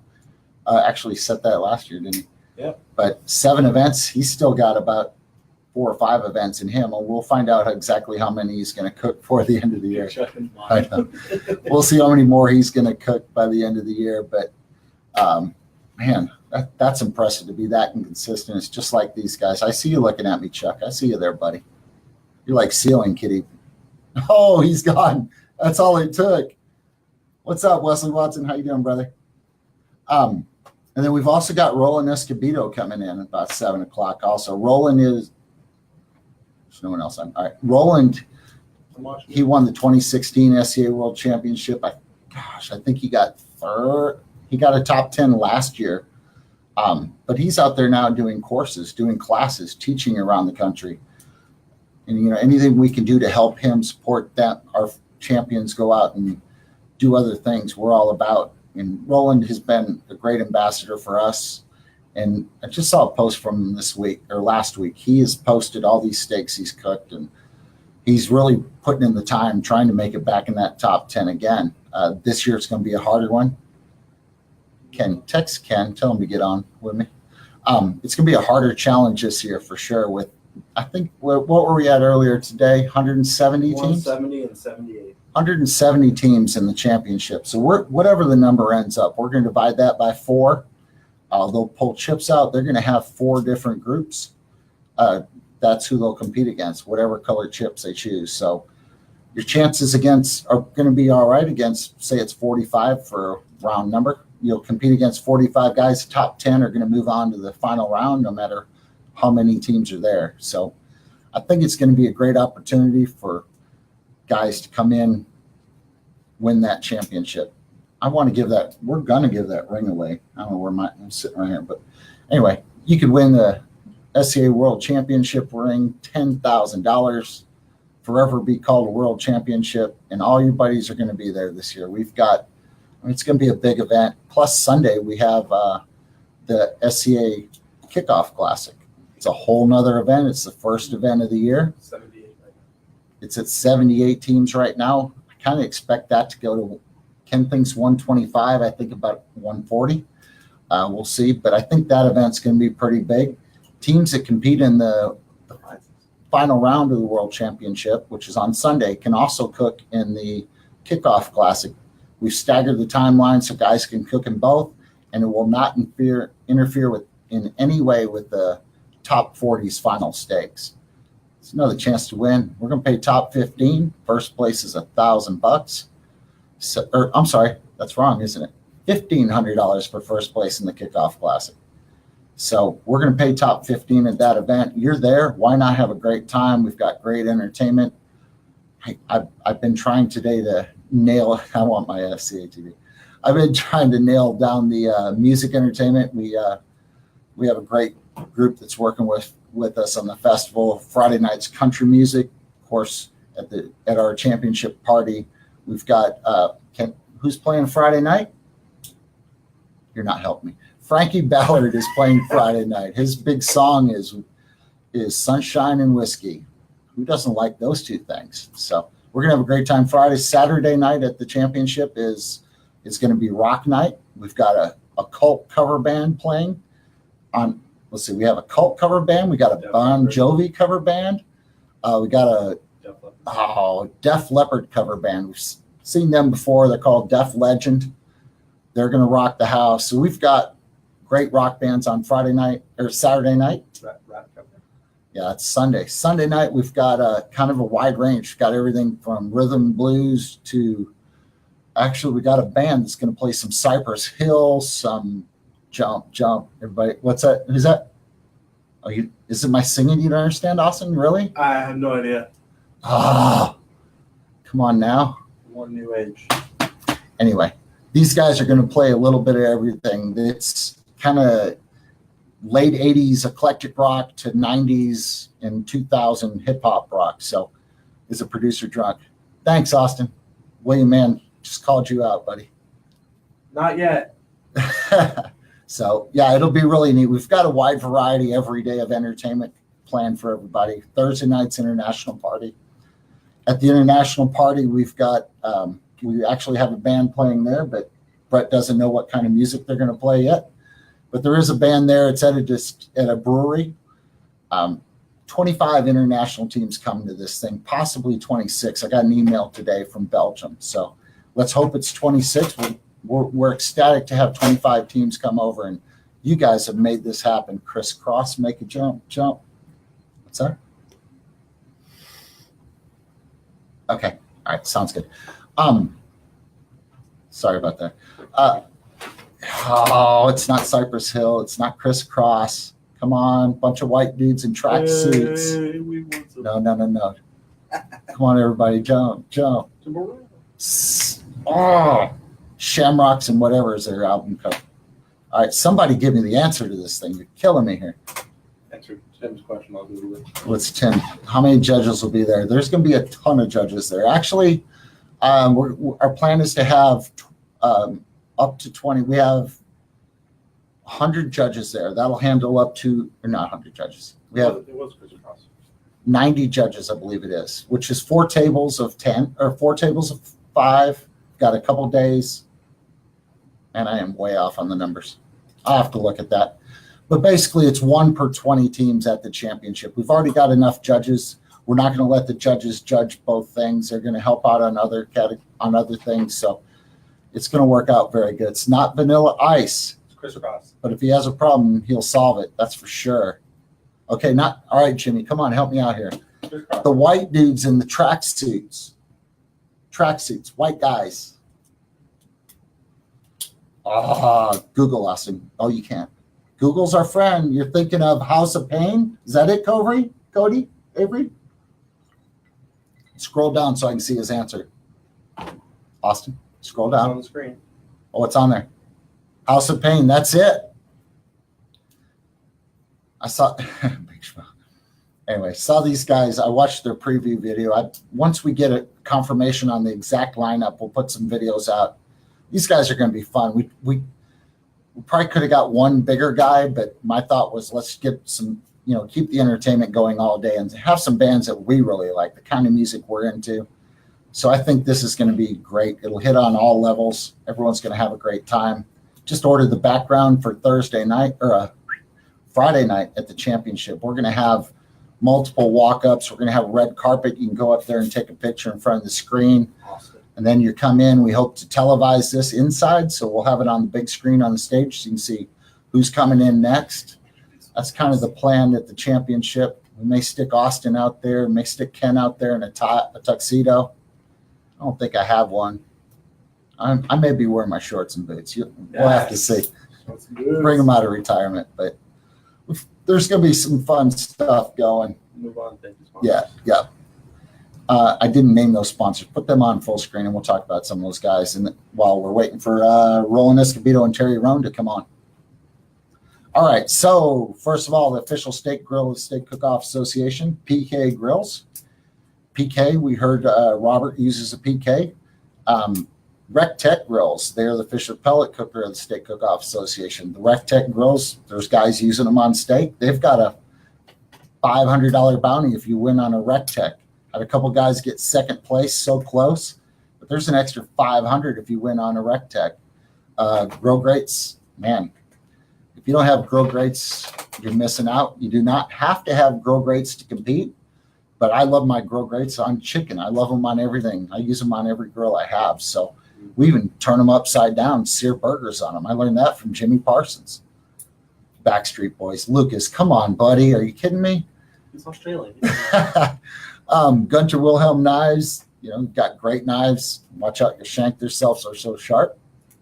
Speaker 1: Actually set that last year, didn't he?
Speaker 5: Yeah.
Speaker 1: But 7 events, he's still got about 4 or 5 events in him, and we'll find out exactly how many he's going to cook for the end of the year. I know. We'll see how many more he's going to cook by the end of the year. But man, that's impressive to be that inconsistent. It's just like these guys. I see you looking at me, Chuck. I see you there, buddy. You're like ceiling kitty. Oh, he's gone. That's all it took. What's up, Wesley Watson? How you doing, brother? And then we've also got Roland Escobedo coming in at about 7 o'clock. Also, Roland there's no one else on. All right, Roland. He won the 2016 SCA World Championship. I think he got 3rd. He got a top 10 last year. But he's out there now doing courses, doing classes, teaching around the country. And, anything we can do to help him support that, our champions go out and do other things, we're all about. And Roland has been a great ambassador for us. And I just saw a post from him last week. He has posted all these steaks he's cooked, and he's really putting in the time trying to make it back in that top 10 again. This year it's going to be a harder one. Text Ken, tell him to get on with me. It's going to be a harder challenge this year for sure. With, I think, what were we at earlier today? 170 teams?
Speaker 5: 170 and 78.
Speaker 1: 170 teams in the championship. So whatever the number ends up, we're going to divide that by 4. They'll pull chips out. They're going to have 4 different groups. That's who they'll compete against, whatever color chips they choose. So your chances are going to be all right against, say it's 45 for a round number. You'll compete against 45 guys. The top 10 are going to move on to the final round, no matter how many teams are there. So I think it's going to be a great opportunity for guys to come in, win that championship. We're going to give that ring away. I don't know where I'm sitting right here, but anyway, you could win the SCA World Championship ring, $10,000, forever be called a world championship, and all your buddies are going to be there this year. It's going to be a big event. Plus Sunday we have the SCA Kickoff Classic. It's a whole nother event. It's the first event of the year.
Speaker 5: 78 right now.
Speaker 1: It's at 78 teams right now. I kind of expect that to go to, Ken thinks 125. I think about 140. We'll see. But I think that event's going to be pretty big. Teams that compete in the final round of the World Championship, which is on Sunday, can also cook in the Kickoff Classic. We've staggered the timeline so guys can cook in both, and it will not interfere with in any way with the top 40's final stakes. It's another chance to win. We're going to pay top 15. First place is $1,000. I'm sorry, that's wrong, isn't it? $1,500 for first place in the Kickoff Classic. So we're going to pay top 15 at that event. You're there. Why not have a great time? We've got great entertainment. I've been trying today to nail. I want my SCAtv. I've been trying to nail down the music entertainment. We have a great group that's working with us on the festival. Friday night's country music, of course. At our championship party, we've got who's playing Friday night? You're not helping me. Frankie Ballard is playing Friday night. His big song is Sunshine and Whiskey. Who doesn't like those two things? So we're going to have a great time Friday. Saturday night at the championship is going to be rock night. We've got a cult cover band playing on. Let's see. We have a cult cover band. We got a Bon Jovi cover band. We got a Def Leppard cover band. We've seen them before. They're called Def Legend. They're going to rock the house. So we've got great rock bands on Friday night or Saturday night.
Speaker 5: Rat Company.
Speaker 1: Yeah, it's Sunday. Sunday night, we've got a kind of a wide range. We've got everything from rhythm blues to, actually, we got a band that's going to play some Cypress Hill, some jump. Everybody, what's that? Who's that? Oh, is it my singing you don't understand, Austin? Really?
Speaker 5: I have no idea.
Speaker 1: Ah, come on now.
Speaker 5: One new age.
Speaker 1: Anyway, these guys are going to play a little bit of everything. It's kind of late 80s eclectic rock to 90s and 2000 hip hop rock. So is a producer drunk? Thanks, Austin. William Mann just called you out, buddy.
Speaker 5: Not yet.
Speaker 1: So yeah, it'll be really neat. We've got a wide variety every day of entertainment planned for everybody. Thursday night's international party. At the international party, we've got, we actually have a band playing there, but Brett doesn't know what kind of music they're going to play yet. But there is a band there. It's at a brewery. 25 international teams coming to this thing, possibly 26. I got an email today from Belgium. So let's hope it's 26. We're ecstatic to have 25 teams come over, and you guys have made this happen. Crisscross, make a jump. What's that? Okay. All right. Sounds good. Sorry about that. It's not Cypress Hill. It's not Crisscross. Come on. Bunch of white dudes in track suits. No. Come on, everybody. Jump. Oh, Shamrocks and whatever is their album cover. All right. Somebody give me the answer to this thing. You're killing me here.
Speaker 5: Answer Tim's question. I'll do it.
Speaker 1: What's Tim? How many judges will be there? There's going to be a ton of judges there. Actually, our plan is to have up to 20. We have 100 judges there. That'll handle up to, or not 100 judges. We have
Speaker 5: It was Crisscross.
Speaker 1: 90 judges, I believe it is, which is 4 tables of 10 or 4 tables of 5. Got a couple days, and I am way off on the numbers. I'll have to look at that. But basically, it's 1 per 20 teams at the championship. We've already got enough judges. We're not going to let the judges judge both things. They're going to help out on other things. So it's going to work out very good. It's not Vanilla Ice.
Speaker 5: It's Crisscross.
Speaker 1: But if he has a problem, he'll solve it. That's for sure. Okay, all right, Jimmy, come on, help me out here.
Speaker 5: Crisscross.
Speaker 1: The white dudes in the tracksuits, white guys. Google Austin. Oh, you can't. Google's our friend. You're thinking of House of Pain? Is that it, Cody? Avery? Scroll down so I can see his answer. Austin, scroll
Speaker 5: It's
Speaker 1: down.
Speaker 5: on the screen.
Speaker 1: Oh, it's on there. House of Pain. That's it. I saw. Anyway, saw these guys. I watched their preview video. Once we get a confirmation on the exact lineup, we'll put some videos out. These guys are going to be fun. We probably could have got one bigger guy, but my thought was let's get some, keep the entertainment going all day and have some bands that we really like, the kind of music we're into. So I think this is going to be great. It'll hit on all levels. Everyone's going to have a great time. Just ordered the background for Thursday night or Friday night at the championship. We're going to have multiple walk-ups. We're going to have a red carpet. You can go up there and take a picture in front of the screen.
Speaker 5: Awesome.
Speaker 1: And then you come in. We hope to televise this inside, so we'll have it on the big screen on the stage so you can see who's coming in next. That's kind of the plan at the championship. We may stick Austin out there, may stick Ken out there in a tuxedo. I don't think I have one. I may be wearing my shorts and boots. We'll have to see. Bring them out of retirement. But there's going to be some fun stuff going.
Speaker 5: Move on. Thank you,
Speaker 1: Yeah. I didn't name those sponsors. Put them on full screen, and we'll talk about some of those guys. And while we're waiting for Roland, Escobedo, and Terry Roan to come on. All right. So first of all, the official steak grill of the Steak Cook-Off Association, PK Grills. PK, we heard Robert uses a PK. Rec Tech Grills, they're the official pellet cooker of the Steak Cook-Off Association. The Rec Tech Grills, there's guys using them on steak. They've got a $500 bounty if you win on a Rec Tech. Had a couple guys get second place, so close, but there's an extra $500 if you win on a Rec Tech. Grill grates, man, if you don't have grill grates, you're missing out. You do not have to have grill grates to compete, but I love my grill grates on chicken. I love them on everything. I use them on every grill I have. So we even turn them upside down, sear burgers on them. I learned that from Jimmy Parsons. Backstreet Boys. Lucas, come on, buddy. Are you kidding me?
Speaker 5: He's Australian.
Speaker 1: Gunter Wilhelm knives, got great knives. Watch out, your shank themselves are so sharp.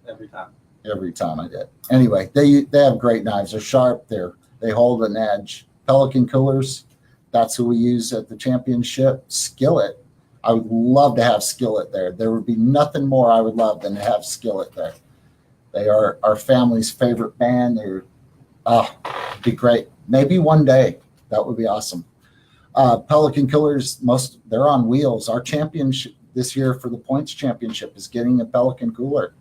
Speaker 5: Every time.
Speaker 1: Every time I did. Anyway, they have great knives. They're sharp. They hold an edge. Pelican coolers, that's who we use at the championship. Skillet, I would love to have Skillet there. There would be nothing more I would love than to have Skillet there. They are our family's favorite band. It'd be great. Maybe one day. That would be awesome. Pelican coolers, they're on wheels. Our championship this year for the points championship is getting a Pelican cooler.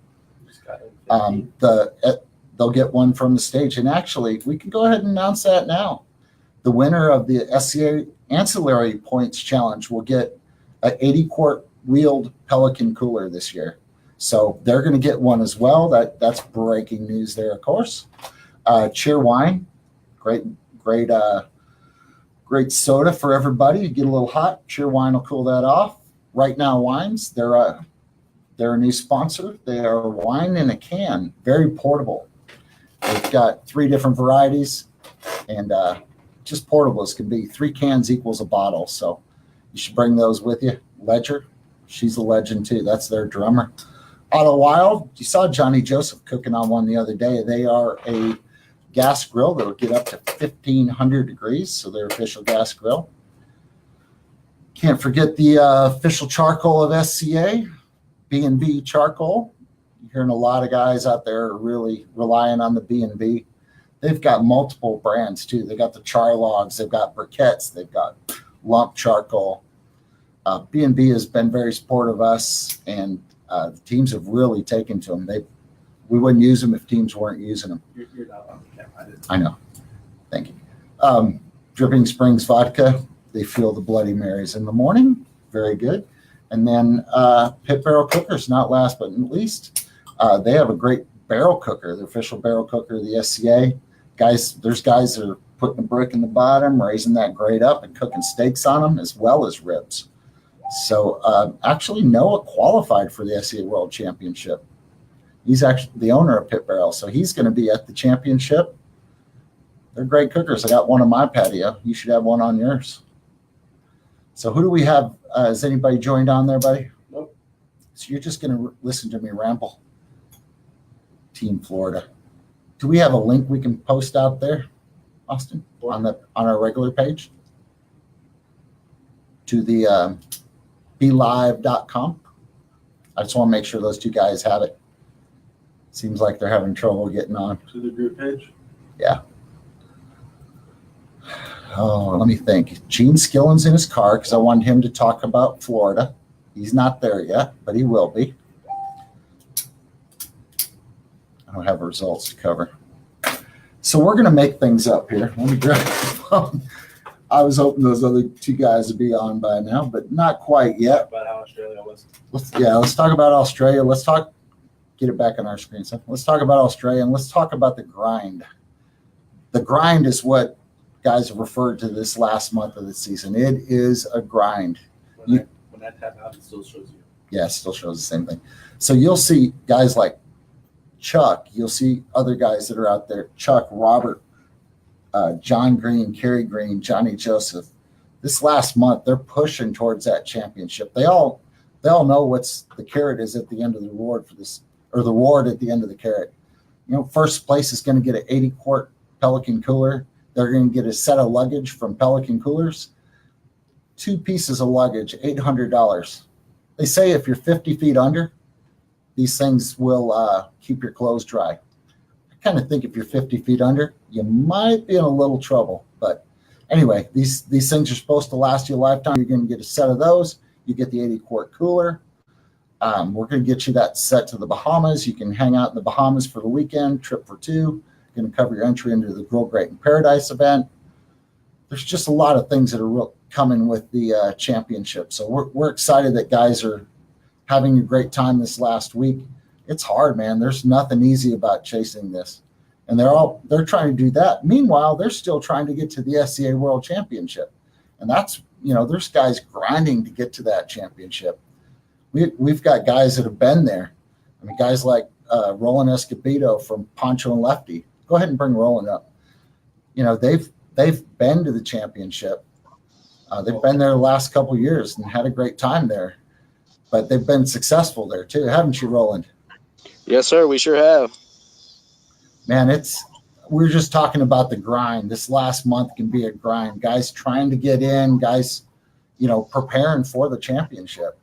Speaker 1: They'll get one from the stage. And actually, we can go ahead and announce that now. The winner of the SCA Ancillary Points Challenge will get an 80-quart wheeled Pelican cooler this year. So they're going to get one as well. That's breaking news there, of course. Cheer Wine, great soda for everybody. You get a little hot. Cheer Wine will cool that off. Right Now Wines, they're a new sponsor. They are wine in a can, very portable. They've got 3 different varieties, and just portable as can be. 3 cans equals a bottle, so you should bring those with you. Ledger, she's a legend too. That's their drummer. Auto Wild, you saw Johnny Joseph cooking on one the other day. They are a gas grill that will get up to 1,500 degrees, so they're official gas grill. Can't forget the official charcoal of SCA, B&B charcoal. You're hearing a lot of guys out there are really relying on the B&B. They've got multiple brands too. They got the char logs, they've got briquettes, they've got lump charcoal. B&B has been very supportive of us, and the teams have really taken to them. We wouldn't use them if teams weren't using them.
Speaker 5: You're not on the camera.
Speaker 1: I know. Thank you. Dripping Springs vodka. They feel the Bloody Marys in the morning. Very good. And then Pit Barrel Cookers, not last but not least. They have a great barrel cooker, the official barrel cooker of the SCA. There's guys that are putting a brick in the bottom, raising that grate up and cooking steaks on them as well as ribs. So actually Noah qualified for the SCA World Championship. He's actually the owner of Pit Barrel, so he's going to be at the championship. They're great cookers. I got one on my patio. You should have one on yours. So who do we have? Has anybody joined on there, buddy?
Speaker 5: Nope.
Speaker 1: So you're just going to listen to me ramble. Team Florida. Do we have a link we can post out there, Austin, on our regular page? To the BeLive.com. I just want to make sure those 2 guys have it. Seems like they're having trouble getting on.
Speaker 5: To the group page?
Speaker 1: Yeah. Oh, let me think. Gene Skillen's in his car because I wanted him to talk about Florida. He's not there yet, but he will be. I don't have results to cover. So we're going to make things up here. Let me grab the phone. I was hoping those other 2 guys would be on by now, but not quite yet.
Speaker 5: About how Australia was.
Speaker 1: Let's talk about Australia. Get it back on our screen. So let's talk about Australia, and let's talk about the grind. The grind is what guys have referred to this last month of the season. It is a grind.
Speaker 5: When that tap out, it still shows you.
Speaker 1: Yeah, it still shows the same thing. So you'll see guys like Chuck. You'll see other guys that are out there. Chuck, Robert, John Green, Kerry Green, Johnny Joseph. This last month, they're pushing towards that championship. They all know what's the carrot is at the end of the reward for this, or the reward at the end of the carrot. First place is going to get an 80-quart Pelican cooler. They're going to get a set of luggage from Pelican Coolers. 2 pieces of luggage, $800. They say if you're 50 feet under, these things will keep your clothes dry. I kind of think if you're 50 feet under, you might be in a little trouble. But anyway, these things are supposed to last you a lifetime. You're going to get a set of those. You get the 80-quart cooler. We're going to get you that set to the Bahamas. You can hang out in the Bahamas for the weekend, trip for 2. Going to cover your entry into the Grill Great in Paradise event. There's just a lot of things that are coming with the championship. So we're excited that guys are having a great time this last week. It's hard, man. There's nothing easy about chasing this. And they're trying to do that. Meanwhile, they're still trying to get to the SCA World Championship. And that's, there's guys grinding to get to that championship. We've got guys that have been there. I mean, guys like Roland Escobedo from Poncho and Lefty. Go ahead and bring Roland up. they've been to the championship. They've been there the last couple of years and had a great time there, but they've been successful there too, haven't you, Roland?
Speaker 3: Yes, sir. We sure have.
Speaker 1: Man, we were just talking about the grind. This last month can be a grind. Guys trying to get in, guys, preparing for the championship.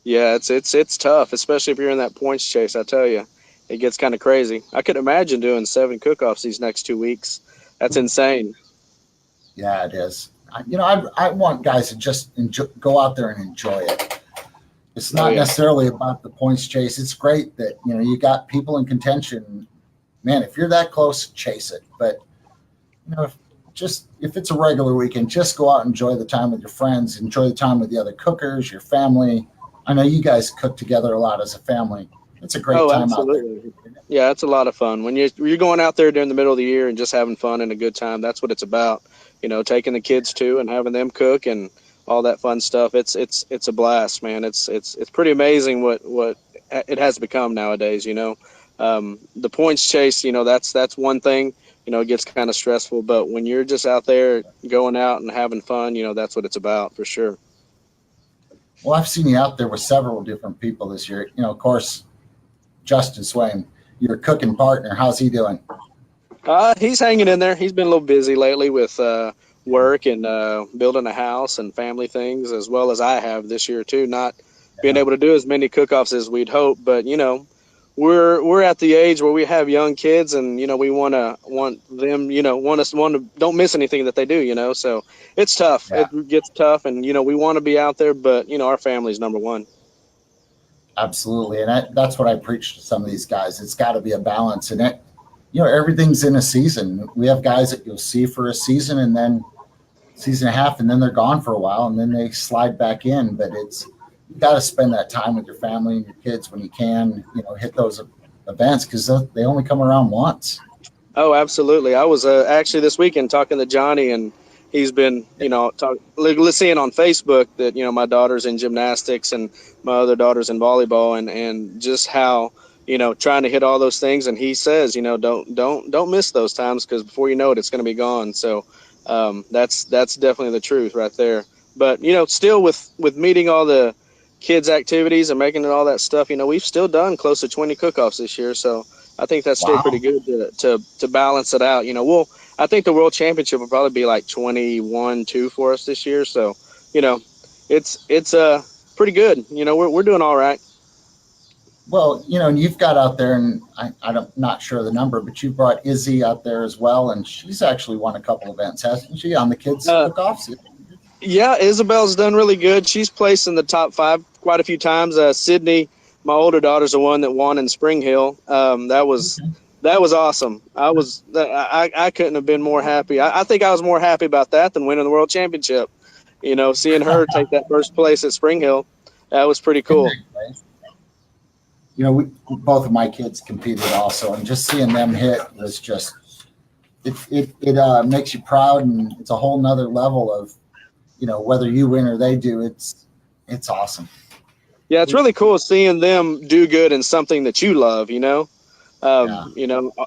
Speaker 3: Yeah, it's tough, especially if you're in that points chase. I tell you, it gets kind of crazy. I could imagine doing 7 cook-offs these next 2 weeks. That's insane.
Speaker 1: Yeah, it is. I want guys to just go out there and enjoy it. It's not necessarily about the points chase. It's great that, you got people in contention. Man, if you're that close, chase it. But, if it's a regular weekend, just go out and enjoy the time with your friends, enjoy the time with the other cookers, your family. I know you guys cook together a lot as a family. It's a great time
Speaker 3: absolutely.
Speaker 1: out there.
Speaker 3: Yeah, it's a lot of fun. When you're going out there during the middle of the year and just having fun and a good time, that's what it's about. Taking the kids too and having them cook and all that fun stuff. It's a blast, man. It's pretty amazing what it has become nowadays. The points chase, that's one thing. It gets kind of stressful, but when you're just out there going out and having fun, that's what it's about for sure.
Speaker 1: Well, I've seen you out there with several different people this year. Of course, Justin Swain, your cooking partner. How's he doing?
Speaker 3: He's hanging in there. He's been a little busy lately with work and building a house and family things, as well as I have this year too. Not being able to do as many cook-offs as we'd hope, but we're at the age where we have young kids, and we want them, don't miss anything that they do. So it's tough.
Speaker 1: Yeah.
Speaker 3: It gets tough, and we want to be out there, but our family's number one.
Speaker 1: Absolutely, and that's what I preach to some of these guys. It's got to be a balance, and everything's in a season. We have guys that you'll see for a season and then season and a half, and then they're gone for a while, and then they slide back in. But you got to spend that time with your family and your kids when you can. Hit those events because they only come around once.
Speaker 3: Oh, absolutely. I was actually this weekend talking to Johnny, and he's been, seeing on Facebook that my daughter's in gymnastics and my other daughter's in volleyball, and just how. Trying to hit all those things. And he says, don't miss those times, because before you know it, it's going to be gone. So that's definitely the truth right there. But, still with meeting all the kids' activities and making it all that stuff, we've still done close to 20 cook-offs this year. So I think that's still pretty good to balance it out. I think the World Championship will probably be like 21-2 for us this year. So, it's pretty good. We're doing all right.
Speaker 1: Well, and you've got out there, and I'm not sure the number, but you brought Izzy out there as well, and she's actually won a couple events, hasn't she, on the kids' cook-offs?
Speaker 3: Yeah, Isabel's done really good. She's placed in the top 5 quite a few times. Sydney, my older daughter's the one that won in Spring Hill. That was awesome. I couldn't have been more happy. I think I was more happy about that than winning the World Championship. Seeing her take that first place at Spring Hill, that was pretty cool.
Speaker 1: Both of my kids competed also, and just seeing them hit was just it makes you proud, and it's a whole nother level of whether you win or they do. It's awesome.
Speaker 3: Yeah, it's really cool seeing them do good in something that you love.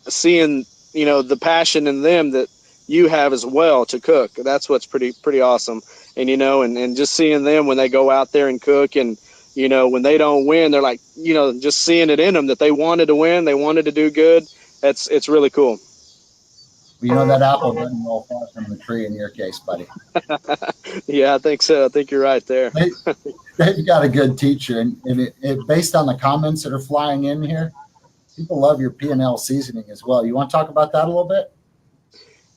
Speaker 3: Seeing the passion in them that you have as well to cook. That's what's pretty awesome. And and just seeing them when they go out there and cook, and when they don't win, they're like, just seeing it in them that they wanted to win, they wanted to do good. It's really cool.
Speaker 1: Well, that apple doesn't roll far from the tree in your case, buddy.
Speaker 3: Yeah, I think so. I think you're right there.
Speaker 1: They've got a good teacher, and it based on the comments that are flying in here, people love your P&L seasoning as well. You want to talk about that a little bit?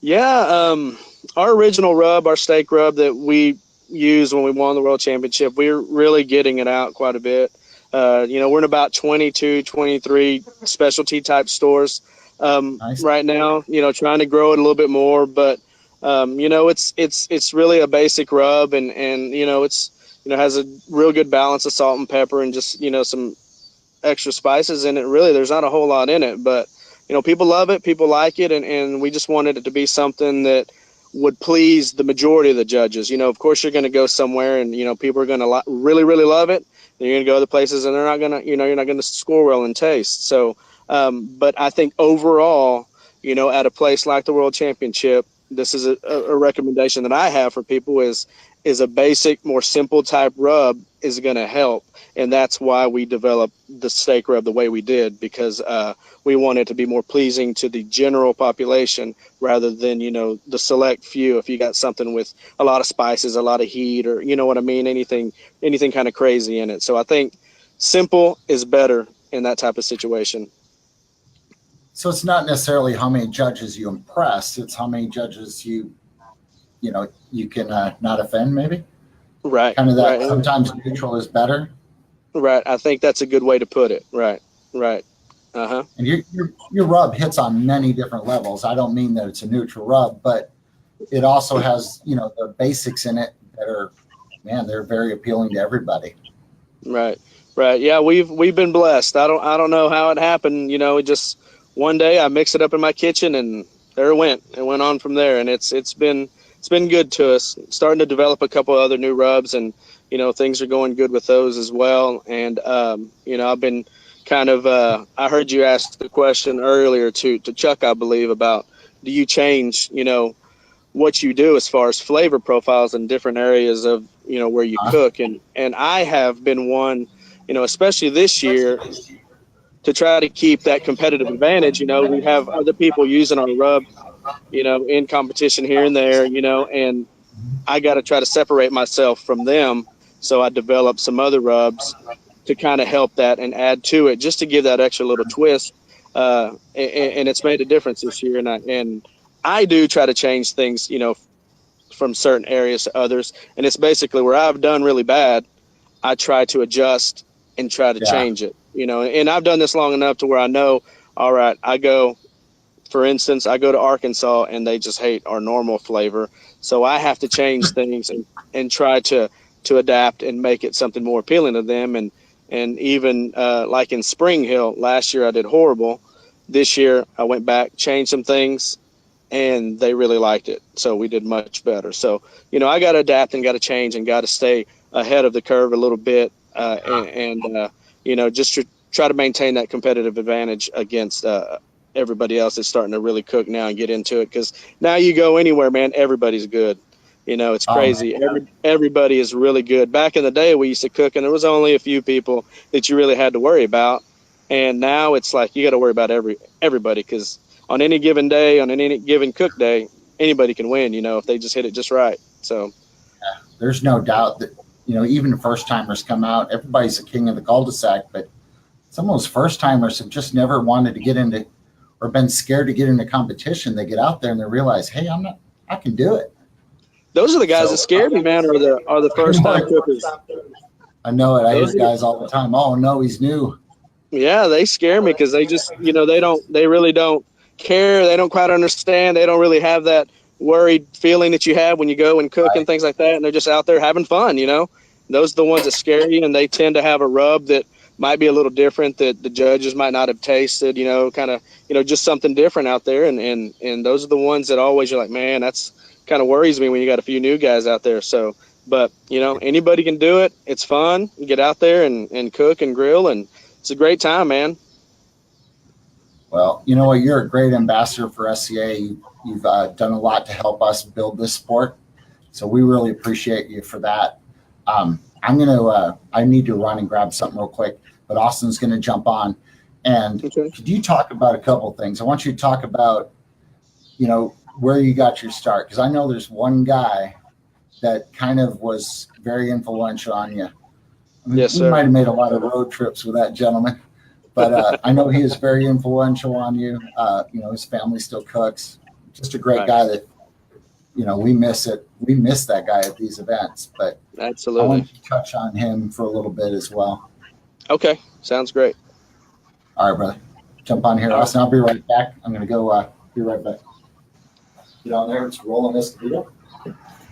Speaker 3: Yeah, our original rub, our steak rub that we used when we won the World Championship, we're really getting it out quite a bit. We're in about 22, 23 specialty type stores
Speaker 1: Nice.
Speaker 3: right now, trying to grow it a little bit more, but it's really a basic rub, and it's has a real good balance of salt and pepper and just some extra spices in it. Really, there's not a whole lot in it, but people love it, people like it, and we just wanted it to be something that would please the majority of the judges. Of course, you're going to go somewhere and people are going to really, really love it. And you're going to go other places and they're not going to, you're not going to score well in taste. So, but I think overall,
Speaker 6: at a place like the World Championship, this is a recommendation that I have for people is a basic, more simple type rub is going to help. And that's why we developed the steak rub the way we did, because we want it to be more pleasing to the general population rather than, the select few. If you got something with a lot of spices, a lot of heat, or you know what I mean, anything kind of crazy in it. So I think simple is better in that type of situation.
Speaker 1: So it's not necessarily how many judges you impress; it's how many judges you can not offend, maybe.
Speaker 6: Right.
Speaker 1: Kind of that.
Speaker 6: Right.
Speaker 1: Sometimes neutral is better.
Speaker 6: Right. I think that's a good way to put it. Right. Right. Uh-huh.
Speaker 1: And your rub hits on many different levels. I don't mean that it's a neutral rub, but it also has, the basics in it that are, man, they're very appealing to everybody.
Speaker 6: Right. Right. Yeah, we've been blessed. I don't know how it happened. Just one day I mixed it up in my kitchen and there it went. It went on from there, and it's been good to us. Starting to develop a couple of other new rubs, and things are going good with those as well. And I've been kind of I heard you ask the question earlier to Chuck, I believe, about do you change what you do as far as flavor profiles in different areas of where you cook, and I have been one, especially this year, to try to keep that competitive advantage. We have other people using our rub in competition here and there, and I got to try to separate myself from them. So I developed some other rubs to kind of help that and add to it, just to give that extra little twist. And it's made a difference this year. And I do try to change things, from certain areas to others. And it's basically where I've done really bad, I try to adjust and try to change it, and I've done this long enough to where I know, all right, for instance, I go to Arkansas and they just hate our normal flavor. So I have to change things and try to adapt and make it something more appealing to them. And even like in Spring Hill, last year I did horrible. This year I went back, changed some things, and they really liked it. So we did much better. So, I got to adapt and got to change and got to stay ahead of the curve a little bit. Just to try to maintain that competitive advantage against everybody else that's starting to really cook now and get into it. Because now you go anywhere, man, everybody's good. It's crazy. Everybody is really good. Back in the day, we used to cook, and there was only a few people that you really had to worry about. And now it's like you got to worry about everybody, because on any given day, on any given cook day, anybody can win, if they just hit it just right. So
Speaker 1: there's no doubt that, even first timers come out, everybody's a king of the cul-de-sac, but some of those first timers have just never wanted to get into or been scared to get into competition. They get out there and they realize, hey, I can do it.
Speaker 6: Those are the guys that scare me, man, are the first time cookers.
Speaker 1: I know it. I hear guys all the time. Oh no, he's new.
Speaker 6: Yeah, they scare me because they just, they really don't care. They don't quite understand. They don't really have that worried feeling that you have when you go and cook and things like that. And they're just out there having fun, Those are the ones that scare you, and they tend to have a rub that might be a little different that the judges might not have tasted, kind of, just something different out there. And those are the ones that always you're like, man, that's kind of worries me when you got a few new guys out there. So, but, anybody can do it. It's fun. You get out there and cook and grill, and it's a great time, man.
Speaker 1: Well, you know what? You're a great ambassador for SCA. You've done a lot to help us build this sport. So we really appreciate you for that. I need to run and grab something real quick, but Austin's going to jump on. And Could you talk about a couple things? I want you to talk about, where you got your start. Because I know there's one guy that kind of was very influential on you.
Speaker 6: Yes, sir.
Speaker 1: We might have made a lot of road trips with that gentleman, but I know he is very influential on you. His family still cooks. Just a great guy that, we miss it. We miss that guy at these events, but
Speaker 6: absolutely.
Speaker 1: I want to touch on him for a little bit as well.
Speaker 6: Okay. Sounds great.
Speaker 1: All right, brother. Jump on here, Austin. I'll be right back. I'm going to go be right back. Get on there. It's Roland Escobedo.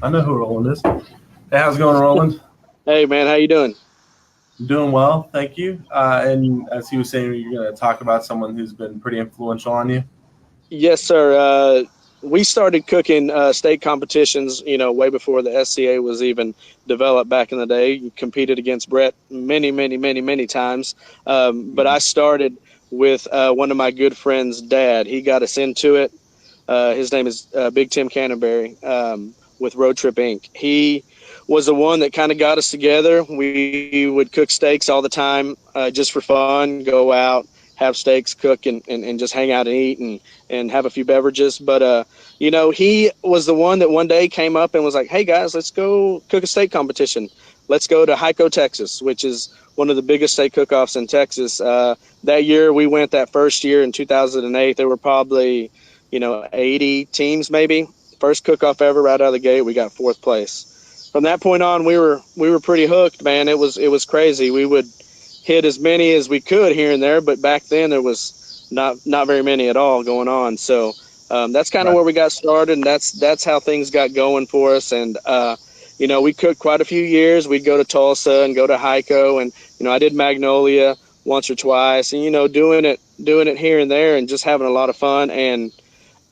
Speaker 5: I know who Roland is. Hey, how's it going, Roland?
Speaker 6: Hey, man. How you doing?
Speaker 5: Doing well, thank you. And as he was saying, you're going to talk about someone who's been pretty influential on you.
Speaker 6: Yes, sir. We started cooking state competitions, way before the SCA was even developed back in the day. You competed against Brett many, many, many, many times. But I started with one of my good friends' dad. He got us into it. His name is Big Tim Canterbury with Road Trip Inc. He was the one that kind of got us together. We would cook steaks all the time just for fun, go out, have steaks, cook, and just hang out and eat and have a few beverages. But, he was the one that one day came up and was like, hey, guys, let's go cook a steak competition. Let's go to Hico, Texas, which is one of the biggest steak cook-offs in Texas. That year we went, that first year in 2008, there were probably, 80 teams maybe. First cook-off ever right out of the gate. We got 4th place. From that point on, we were pretty hooked, man. It was crazy. We would hit as many as we could here and there, but back then there was not very many at all going on. So that's kind of where we got started, and that's how things got going for us. And we cooked quite a few years. We'd go to Tulsa and go to Hico, and I did Magnolia once or twice, and doing it here and there, and just having a lot of fun. And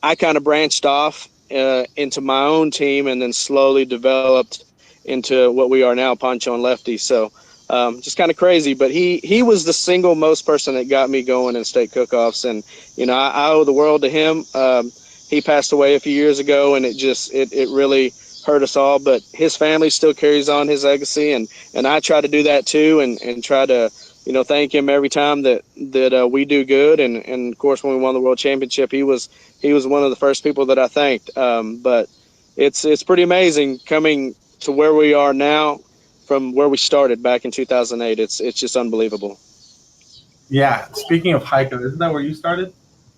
Speaker 6: I kind of branched off into my own team, and then slowly developed into what we are now, Poncho and Lefty. So just kind of crazy, but he was the single most person that got me going in steak cook-offs, and I owe the world to him. He passed away a few years ago, and it really hurt us all, but his family still carries on his legacy, and I try to do that too, and try to thank him every time that we do good. And of course, when we won the world championship, he was one of the first people that I thanked. But it's pretty amazing coming to where we are now from where we started back in 2008. It's just unbelievable.
Speaker 5: Yeah. Speaking of Hico, isn't that where you started?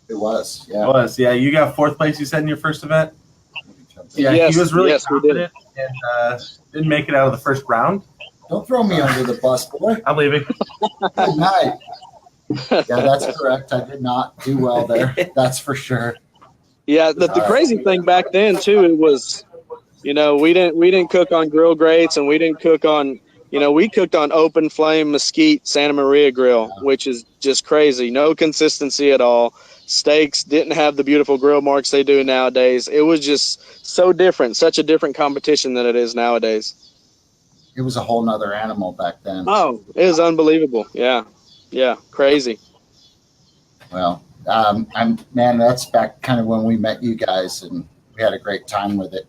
Speaker 1: It was. Yeah.
Speaker 5: It was. Yeah. You got 4th place, you said, in your first event? Yeah.
Speaker 6: Yes,
Speaker 5: he was really
Speaker 6: yes,
Speaker 5: confident and didn't make it out of the first round.
Speaker 1: Don't throw me under the bus, boy.
Speaker 5: I'm leaving.
Speaker 1: Good night. Yeah, that's correct. I did not do well there. That's for sure.
Speaker 6: Yeah, the crazy thing back then too, it was, we didn't cook on grill grates, and we didn't cook on, we cooked on open flame mesquite Santa Maria grill, which is just crazy. No consistency at all. Steaks didn't have the beautiful grill marks they do nowadays. It was just so different, such a different competition than it is nowadays.
Speaker 1: It was a whole nother animal back then.
Speaker 6: Oh, it was unbelievable. Yeah, crazy.
Speaker 1: Well, that's back kind of when we met you guys, and we had a great time with it.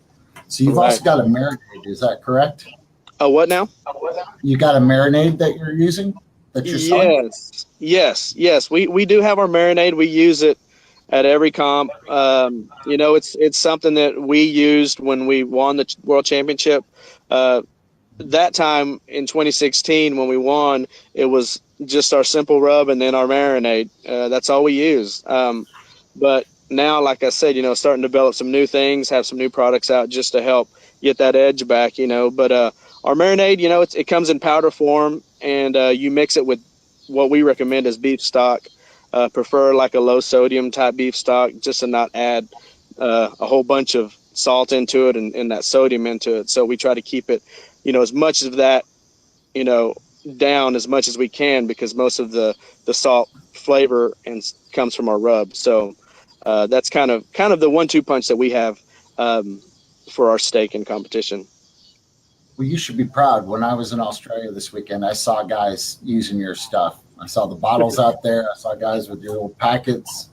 Speaker 1: So you've also got a marinade, is that correct?
Speaker 6: Oh, what now?
Speaker 1: You got a marinade that you're using? That you're selling?
Speaker 6: Yes. We do have our marinade. We use it at every comp. It's something that we used when we won the world championship. That time in 2016 when we won, it was just our simple rub and then our marinade. That's all we use. But now, like I said, starting to develop some new things, have some new products out just to help get that edge back, But our marinade, it comes in powder form, and you mix it with what we recommend as beef stock. Prefer like a low sodium type beef stock, just to not add a whole bunch of salt into it and that sodium into it. So we try to keep it, as much of that, down as much as we can, because most of the salt flavor comes from our rub. So that's kind of the 1-2 punch that we have for our steak in competition.
Speaker 1: Well, you should be proud. When I was in Australia this weekend, I saw guys using your stuff. I saw the bottles out there. I saw guys with your little packets.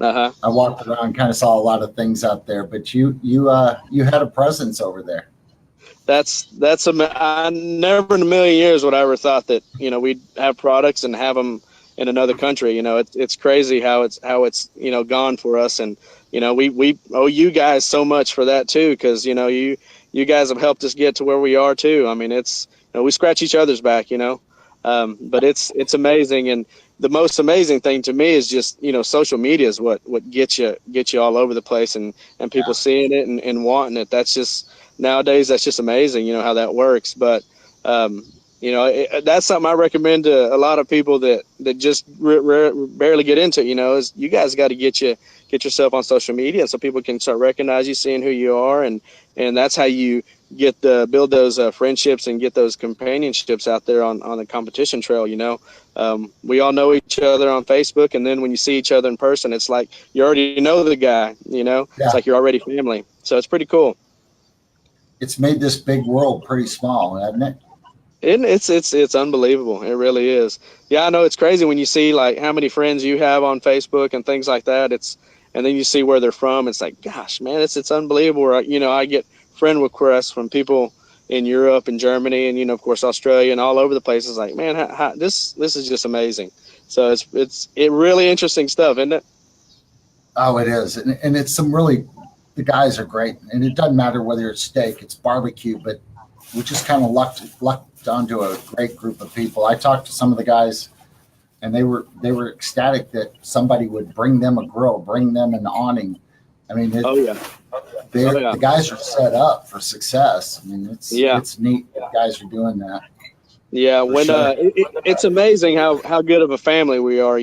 Speaker 1: I walked around, kind of saw a lot of things out there, but you had a presence over there.
Speaker 6: I never in a million years would I ever thought that we'd have products and have them in another country. It's crazy how it's gone for us, and we owe you guys so much for that too, because you guys have helped us get to where we are too. I mean, it's we scratch each other's back, but it's amazing. And the most amazing thing to me is just social media is what gets you all over the place, and people seeing it and wanting it. That's just nowadays, that's just amazing, how that works. But that's something I recommend to a lot of people that just barely get into it. Is you guys got to get yourself on social media so people can start recognizing you, seeing who you are, and that's how you build those friendships and get those companionships out there on the competition trail. We all know each other on Facebook, and then when you see each other in person, it's like you already know the guy. It's like you're already family. So it's pretty cool.
Speaker 1: It's made this big world pretty small, hasn't it?
Speaker 6: It's unbelievable. It really is. Yeah, I know it's crazy when you see like how many friends you have on Facebook and things like that. And then you see where they're from. It's like, gosh, man, it's unbelievable. I get friend requests from people in Europe and Germany and, of course, Australia and all over the place. It's like, man, this is just amazing. So it's really interesting stuff, isn't it?
Speaker 1: Oh, it is. And it's the guys are great. And it doesn't matter whether it's steak, it's barbecue, but we just kind of lucked onto a great group of people. I talked to some of the guys, and they were ecstatic that somebody would bring them a grill, bring them an awning. I mean, the guys are set up for success. I mean, it's neat that guys are doing that.
Speaker 6: Yeah, it's amazing how good of a family we are.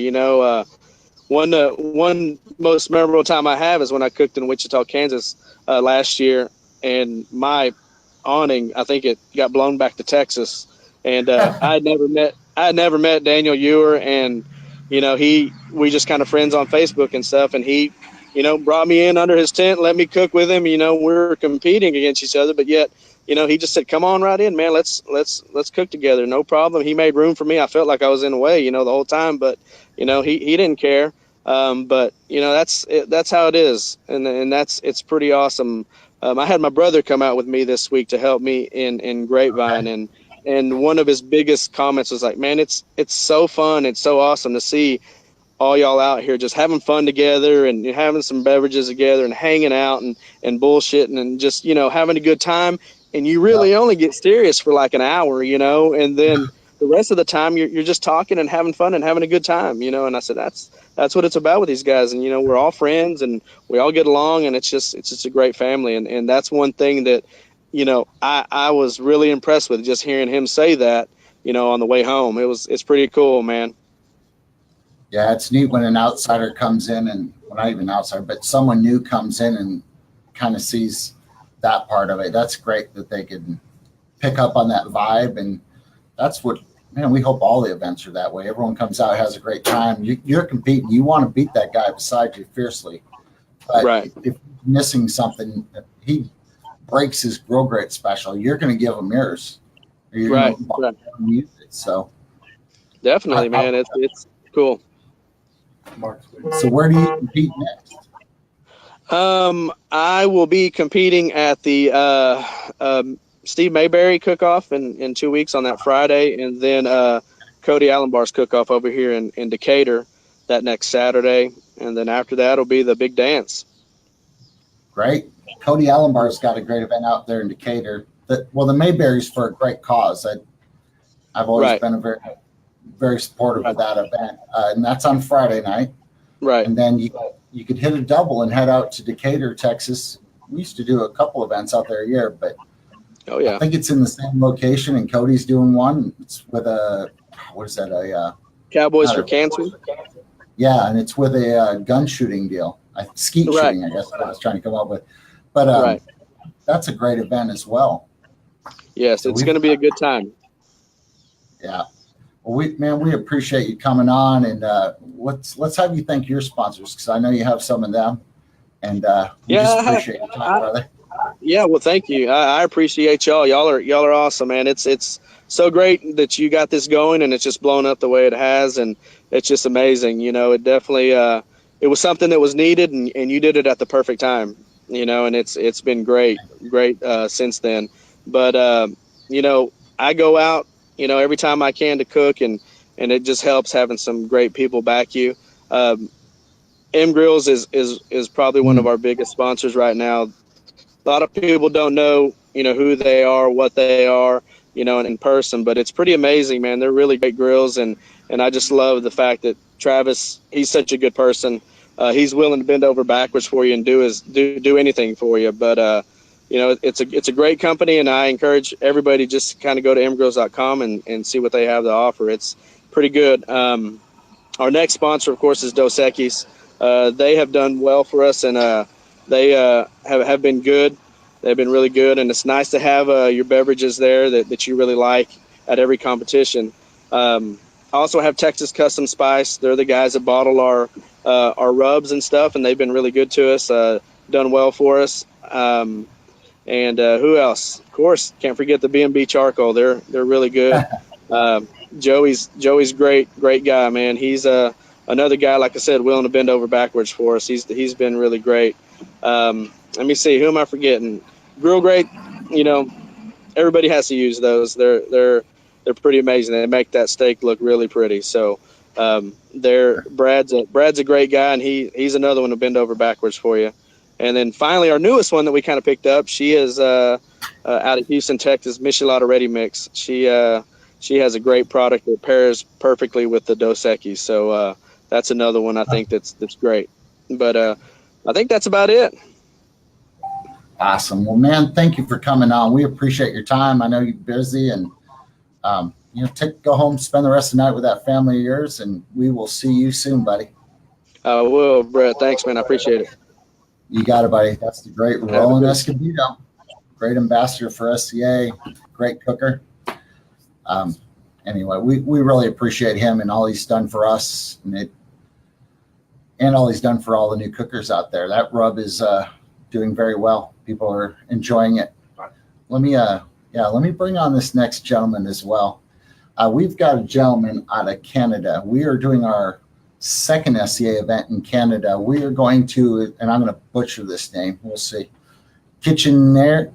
Speaker 6: One most memorable time I have is when I cooked in Wichita, Kansas last year, and my awning, I think it got blown back to Texas, and I had never met Daniel Ewer, and we just kind of friends on Facebook and stuff, and he brought me in under his tent, let me cook with him. We're competing against each other, but yet he just said, come on right in, man, let's cook together, no problem. He made room for me. I felt like I was in the way the whole time, but he didn't care. But that's how it is, and it's pretty awesome. I had my brother come out with me this week to help me in Grapevine, and one of his biggest comments was like, man, it's so fun. It's so awesome to see all y'all out here just having fun together and having some beverages together and hanging out and bullshitting and just, having a good time. And you really only get serious for like an hour, and then the rest of the time you're just talking and having fun and having a good time, and I said, that's what it's about with these guys. And, we're all friends and we all get along, and it's just a great family. And that's one thing that, I was really impressed with, just hearing him say that, on the way home. It's pretty cool, man.
Speaker 1: Yeah, it's neat when an outsider comes in, and well, not even outsider, but someone new comes in and kind of sees that part of it. That's great that they can pick up on that vibe, and that's what, man, we hope all the events are that way. Everyone comes out, has a great time. You're competing. You want to beat that guy beside you fiercely. But
Speaker 6: right.
Speaker 1: If missing something, he breaks his grill grit special, you're going to give him yours. Or you're
Speaker 6: right.
Speaker 1: going to use it. So
Speaker 6: definitely, man, it's cool.
Speaker 1: So where do you compete next?
Speaker 6: I will be competing at the Steve Mayberry cook-off in 2 weeks on that Friday, and then Cody Allenbar's cook-off over here in Decatur that next Saturday, and then after that will be the big dance.
Speaker 1: Great. Cody Allenbar's got a great event out there in Decatur. The Mayberry's for a great cause. I've always been a very, very supportive of that event, and that's on Friday night.
Speaker 6: Right.
Speaker 1: And then you could hit a double and head out to Decatur, Texas. We used to do a couple events out there a year, but I think it's in the same location, and Cody's doing one. It's with a
Speaker 6: Cowboys for Cancer.
Speaker 1: Yeah, and it's with a gun shooting deal. Skeet shooting, I guess what I was trying to come up with. But that's a great event as well.
Speaker 6: Yes, it's going to be a good time.
Speaker 1: Yeah. Well, we appreciate you coming on, and let's have you thank your sponsors, because I know you have some of them, and we just appreciate you talking, brother.
Speaker 6: Yeah, well, thank you. I appreciate y'all. Y'all are awesome, man. It's so great that you got this going, and it's just blown up the way it has, and it's just amazing. It definitely it was something that was needed, and you did it at the perfect time. And it's been great since then. But I go out every time I can to cook, and it just helps having some great people back you. M Grills is probably one of our biggest sponsors right now. A lot of people don't know, who they are, what they are, in person, but it's pretty amazing, man. They're really great grills, and I just love the fact that Travis, he's such a good person. He's willing to bend over backwards for you and do anything for you. But it's a great company, and I encourage everybody just kind of go to mgrills.com and see what they have to offer. It's pretty good. Our next sponsor, of course, is Dos Equis. They have done well for us, and they have been good. They've been really good, and it's nice to have your beverages there that you really like at every competition. I also have Texas Custom Spice. They're the guys that bottle our rubs and stuff, and they've been really good to us, done well for us. And who else? Of course, can't forget the B&B Charcoal. They're really good. Joey's great guy, man. He's another guy, like I said, willing to bend over backwards for us. He's been really great. Let me see, who am I forgetting? Grill Grate, everybody has to use those. They're pretty amazing. They make that steak look really pretty. So Brad's a great guy, and he's another one to bend over backwards for you. And then finally, our newest one that we kind of picked up, she is out of Houston, Texas, Michelada Ready Mix. She has a great product that pairs perfectly with the Dos Equis. So that's another one I think that's great. But I think that's about it.
Speaker 1: Awesome. Well, man, thank you for coming on. We appreciate your time. I know you're busy, and go home, spend the rest of the night with that family of yours, and we will see you soon, buddy.
Speaker 6: I will, Brett. Thanks, man. I appreciate it.
Speaker 1: You got it, buddy. That's the great Roland Escobedo, great ambassador for SCA, great cooker. Anyway, we really appreciate him and all he's done for us, and all he's done for all the new cookers out there. That rub is doing very well. People are enjoying it. Let me bring on this next gentleman as well. We've got a gentleman out of Canada. We are doing our second SCA event in Canada. We are going to, and I'm going to butcher this name. We'll see. Kitchener,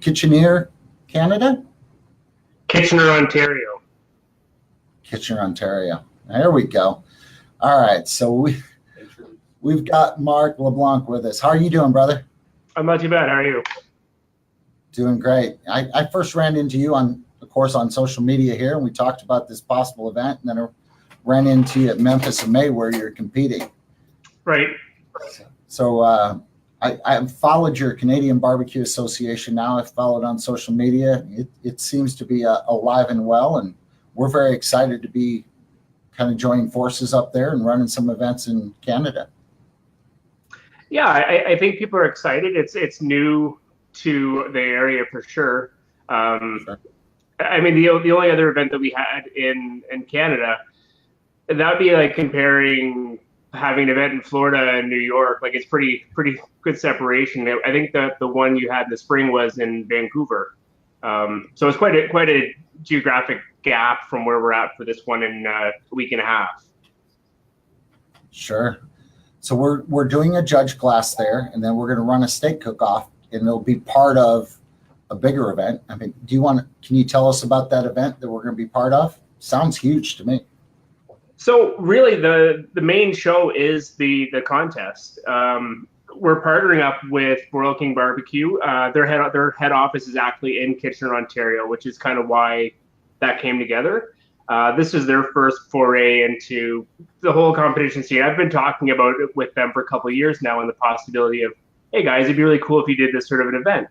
Speaker 1: Canada?
Speaker 7: Kitchener, Ontario.
Speaker 1: Kitchener, Ontario. There we go. All right. So we've got Marc Leblanc with us. How are you doing, brother?
Speaker 7: I'm not too bad. How are you?
Speaker 1: Doing great. I first ran into you on social media here, and we talked about this possible event, and then I ran into you at Memphis in May where you're competing.
Speaker 7: Right.
Speaker 1: So I've followed your Canadian Barbecue Association now. I've followed on social media. It seems to be alive and well, and we're very excited to be kind of joining forces up there and running some events in Canada.
Speaker 7: Yeah, I think people are excited. It's new to the area for sure.
Speaker 1: Sure.
Speaker 7: I mean, the only other event that we had in Canada, that'd be like comparing having an event in Florida and New York. Like, it's pretty good separation. I think that the one you had in the spring was in Vancouver. So it's quite a geographic gap from where we're at for this one in a week and a half.
Speaker 1: Sure. So we're doing a judge class there, and then we're going to run a steak cook-off, and it'll be part of a bigger event. I mean, can you tell us about that event that we're going to be part of? Sounds huge to me.
Speaker 7: So really the main show is the contest. We're partnering up with Royal King Barbecue. Their head office is actually in Kitchener, Ontario, which is kind of why that came together. This is their first foray into the whole competition scene. I've been talking about it with them for a couple of years now, and the possibility of, hey guys, it'd be really cool if you did this sort of an event.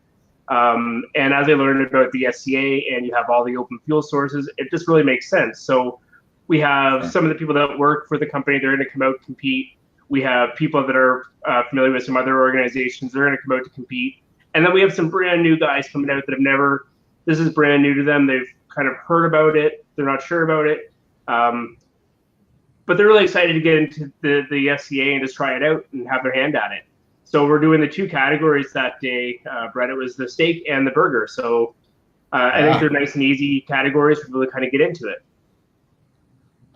Speaker 7: And as I learned about the SCA and you have all the open fuel sources, it just really makes sense. So we have some of the people that work for the company, they're going to come out and compete. We have people that are familiar with some other organizations, they're going to come out to compete. And then we have some brand new guys coming out that this is brand new to them. They've kind of heard about it. They're not sure about it. But they're really excited to get into the SCA and just try it out and have their hand at it. So we're doing the two categories that day, Brett. It was the steak and the burger. So I think they're nice and easy categories for people to kind of get into it.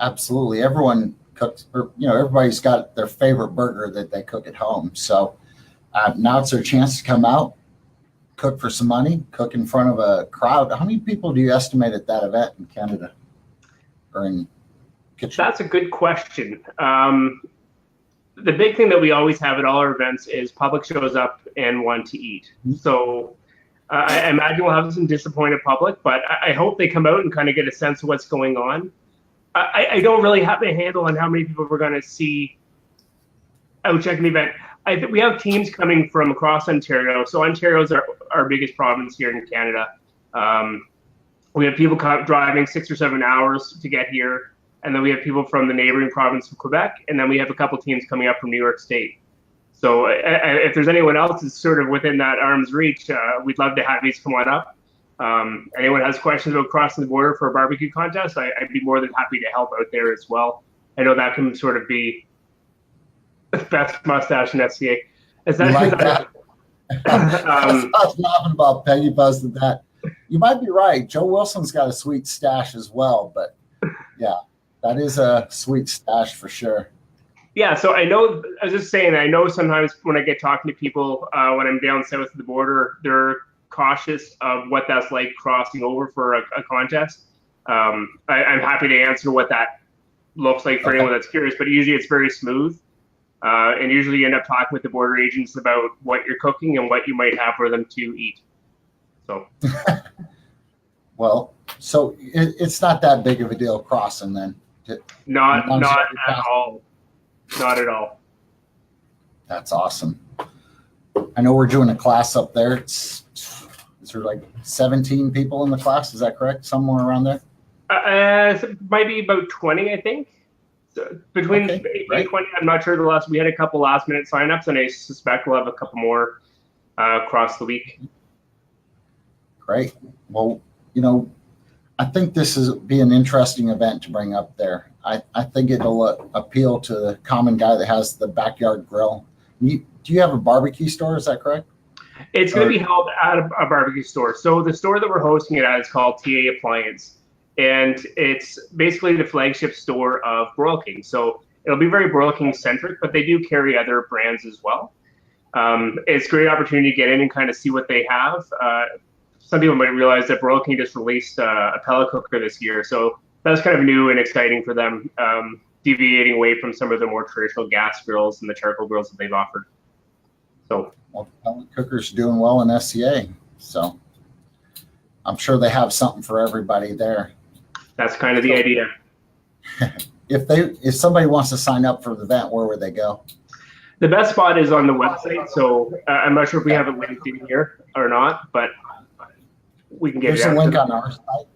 Speaker 1: Absolutely. Everyone cooks, everybody's got their favorite burger that they cook at home. So now it's their chance to come out, cook for some money, cook in front of a crowd. How many people do you estimate at that event in Canada or in Kitchener?
Speaker 7: That's a good question. The big thing that we always have at all our events is public shows up and want to eat. So I imagine we'll have some disappointed public, but I hope they come out and kind of get a sense of what's going on. I don't really have a handle on how many people we're going to see out checking the event. I think we have teams coming from across Ontario. So Ontario is our biggest province here in Canada. We have people driving 6 or 7 hours to get here. And then we have people from the neighboring province of Quebec. And then we have a couple teams coming up from New York State. So if there's anyone else that's sort of within that arm's reach, we'd love to have these come on up. Anyone has questions about crossing the border for a barbecue contest, I'd be more than happy to help out there as well. I know that can sort of be the best mustache in SCA.
Speaker 1: Like that. I was laughing about Peggy posted that. You might be right. Joe Wilson's got a sweet stash as well, but yeah, that is a sweet stash for sure.
Speaker 7: Yeah, so I was just saying, I know sometimes when I get talking to people when I'm down south of the border, they're cautious of what that's like crossing over for a contest. I'm happy to answer what that looks like for anyone that's curious, but usually it's very smooth. And usually you end up talking with the border agents about what you're cooking and what you might have for them to eat. So,
Speaker 1: well, so it's not that big of a deal crossing then.
Speaker 7: Not at all. Not at all.
Speaker 1: That's awesome. I know we're doing a class up there. Is there like 17 people in the class? Is that correct? Somewhere around there?
Speaker 7: Might be about 20, I think. So between 8 and 20, I'm not sure. We had a couple last minute signups, and I suspect we'll have a couple more across the week.
Speaker 1: Great. Well, I think this is be an interesting event to bring up there. I think it'll appeal to the common guy that has the backyard grill. Do you have a barbecue store? Is that correct?
Speaker 7: It's going to be held at a barbecue store. So the store that we're hosting it at is called TA Appliance, and it's basically the flagship store of Broil King. So it'll be very Broil King centric, but they do carry other brands as well. It's a great opportunity to get in and kind of see what they have. Some people might realize that Broil King just released a pellet cooker this year, so that's kind of new and exciting for them, deviating away from some of the more traditional gas grills and the charcoal grills that they've offered. So,
Speaker 1: well, pellet cooker's doing well in SCA, so I'm sure they have something for everybody there.
Speaker 7: That's kind of the idea.
Speaker 1: If somebody wants to sign up for the event, where would they go?
Speaker 7: The best spot is on the website. So I'm not sure if we have it linked in here or not, but we can get
Speaker 1: There's
Speaker 7: it.
Speaker 1: There's a link on our site.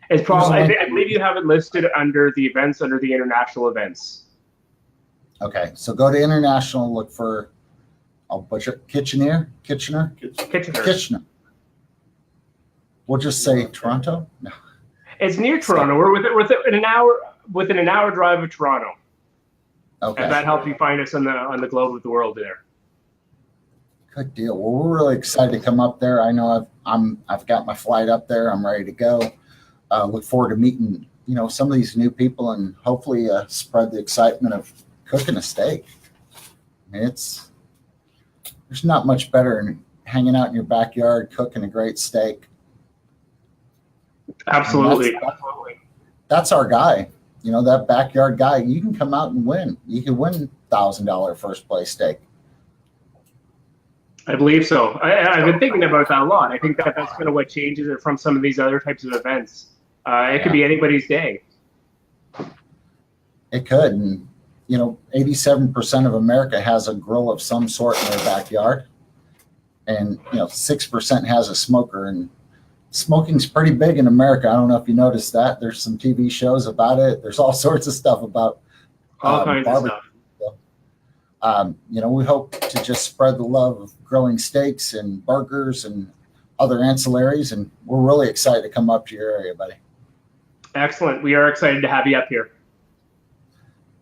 Speaker 7: It's probably, I believe you have it listed under the events, under the international events.
Speaker 1: Okay, so go to international, look for, I'll butcher, Kitchener. We'll just say Toronto. No.
Speaker 7: It's near Toronto. We're within an hour drive of Toronto.
Speaker 1: Okay.
Speaker 7: And that helps you find us on the globe of the world there.
Speaker 1: Good deal. Well, we're really excited to come up there. I know I've got my flight up there. I'm ready to go. Look forward to meeting, some of these new people and hopefully spread the excitement of cooking a steak. I mean, there's not much better than hanging out in your backyard, cooking a great steak.
Speaker 7: Absolutely.
Speaker 1: That's our guy. That backyard guy, you can come out and win. You can win $1,000 first place steak.
Speaker 7: I believe so. I've been thinking about that a lot. I think that's kind of what changes it from some of these other types of events. It could be anybody's day.
Speaker 1: It could. And, 87% of America has a grill of some sort in their backyard. And, 6% has a smoker. And smoking's pretty big in America. I don't know if you noticed that. There's some TV shows about it. There's all sorts of stuff about
Speaker 7: all kinds of stuff.
Speaker 1: We hope to just spread the love of grilling steaks and burgers and other ancillaries, and we're really excited to come up to your area, buddy.
Speaker 7: Excellent. We are excited to have you up here.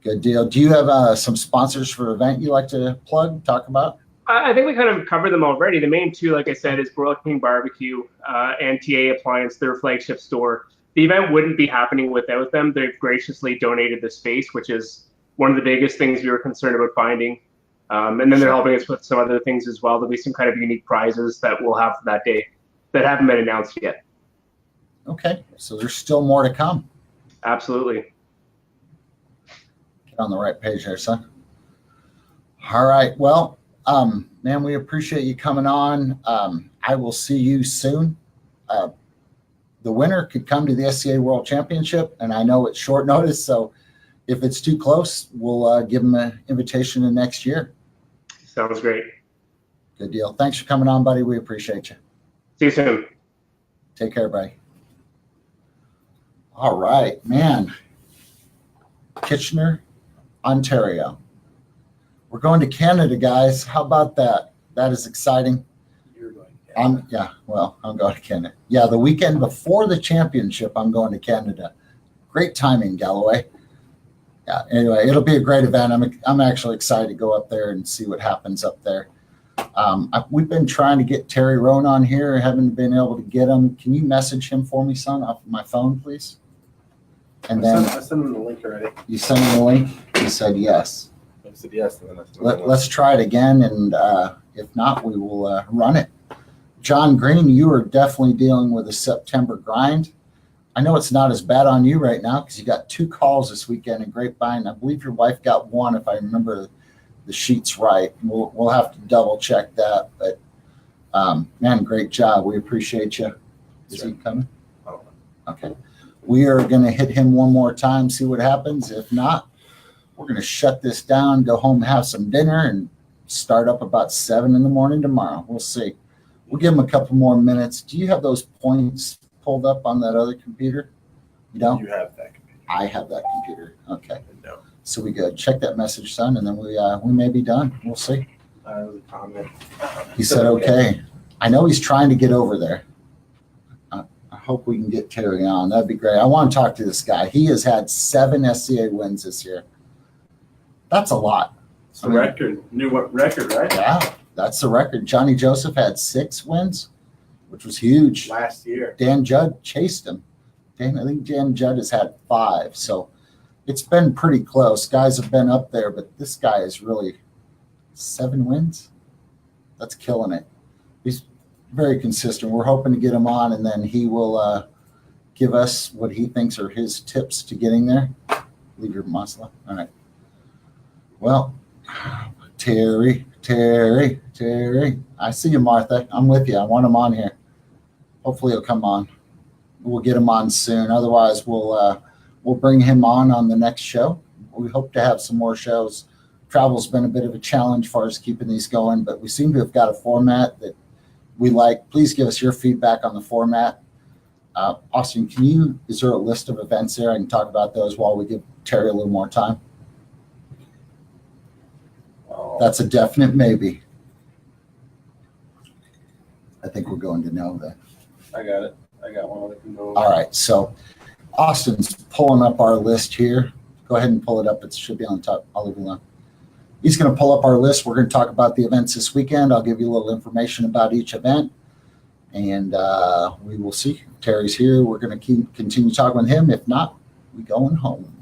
Speaker 1: Good deal. Do you have some sponsors for the event you'd like to talk about?
Speaker 7: I think we kind of covered them already. The main two, like I said, is Broil King Barbecue and TA Appliance, their flagship store. The event wouldn't be happening without them. They've graciously donated the space, which is one of the biggest things we were concerned about finding. And then they're helping us with some other things as well. There'll be some kind of unique prizes that we'll have for that day that haven't been announced yet. Okay.
Speaker 1: So there's still more to come.
Speaker 7: Absolutely.
Speaker 1: Get on the right page there, son. All right. Well, man, we appreciate you coming on. I will see you soon. The winner could come to the SCA World Championship, and I know it's short notice, so if it's too close, we'll give them an invitation in next year.
Speaker 7: Sounds great.
Speaker 1: Good deal. Thanks for coming on, buddy. We appreciate you.
Speaker 7: See you soon.
Speaker 1: Take care, buddy. All right, man. Kitchener, Ontario. We're going to Canada, guys. How about that? That is exciting.
Speaker 5: You're going to Canada.
Speaker 1: I'm going to Canada. Yeah, the weekend before the championship, I'm going to Canada. Great timing, Gallaway. Yeah, anyway, it'll be a great event. I'm actually excited to go up there and see what happens up there. We've been trying to get Terry Roan on here, haven't been able to get him. Can you message him for me, son, off my phone, please? And then
Speaker 5: I sent him the link already.
Speaker 1: you send him the link. He said yes.
Speaker 5: I said yes, and then I sent him the link.
Speaker 1: Let's try it again, and if not, we will run it. John Green, you are definitely dealing with a September grind. I know it's not as bad on you right now because you got 2 calls this weekend in Grapevine. I believe your wife got 1, if I remember the sheets right. We'll have to double check that, but man, great job. We appreciate you. Is he coming?
Speaker 5: I don't know.
Speaker 1: Okay. We are going to hit him one more time, see what happens. If not, we're going to shut this down, go home, have some dinner, and start up about 7 in the morning tomorrow. We'll see. We'll give him a couple more minutes. Do you have those points pulled up on that other computer? You don't?
Speaker 5: You have that computer.
Speaker 1: I have that computer. Okay.
Speaker 5: No.
Speaker 1: So we good. Check that message, son, and then we may be done. We'll see.
Speaker 5: Was a comment.
Speaker 1: He said okay. I know he's trying to get over there. I hope we can get Terry on. That'd be great. I want to talk to this guy. He has had 7 SCA wins this year. That's a lot.
Speaker 5: It's a record. New record, right?
Speaker 1: Yeah, that's the record. Johnny Joseph had 6 wins, which was huge.
Speaker 5: Last year.
Speaker 1: Dan Judd chased him. I think Dan Judd has had 5. So it's been pretty close. Guys have been up there, but this guy is really 7 wins. That's killing it. He's very consistent. We're hoping to get him on, and then he will give us what he thinks are his tips to getting there. Leave your masala. All right. Well, Terry. I see you, Martha. I'm with you. I want him on here. Hopefully he'll come on. We'll get him on soon. Otherwise, we'll bring him on the next show. We hope to have some more shows. Travel's been a bit of a challenge for us keeping these going, but we seem to have got a format that we like. Please give us your feedback on the format. Austin, is there a list of events there? I can talk about those while we give Terry a little more time. That's a definite maybe. I think we're going to know that.
Speaker 5: I got it. I got one that can go.
Speaker 1: All right. So Austin's pulling up our list here. Go ahead and pull it up. It should be on top. I'll leave it alone. He's going to pull up our list. We're going to talk about the events this weekend. I'll give you a little information about each event, and we will see. Terry's here. We're going to continue talking with him. If not, we're going home.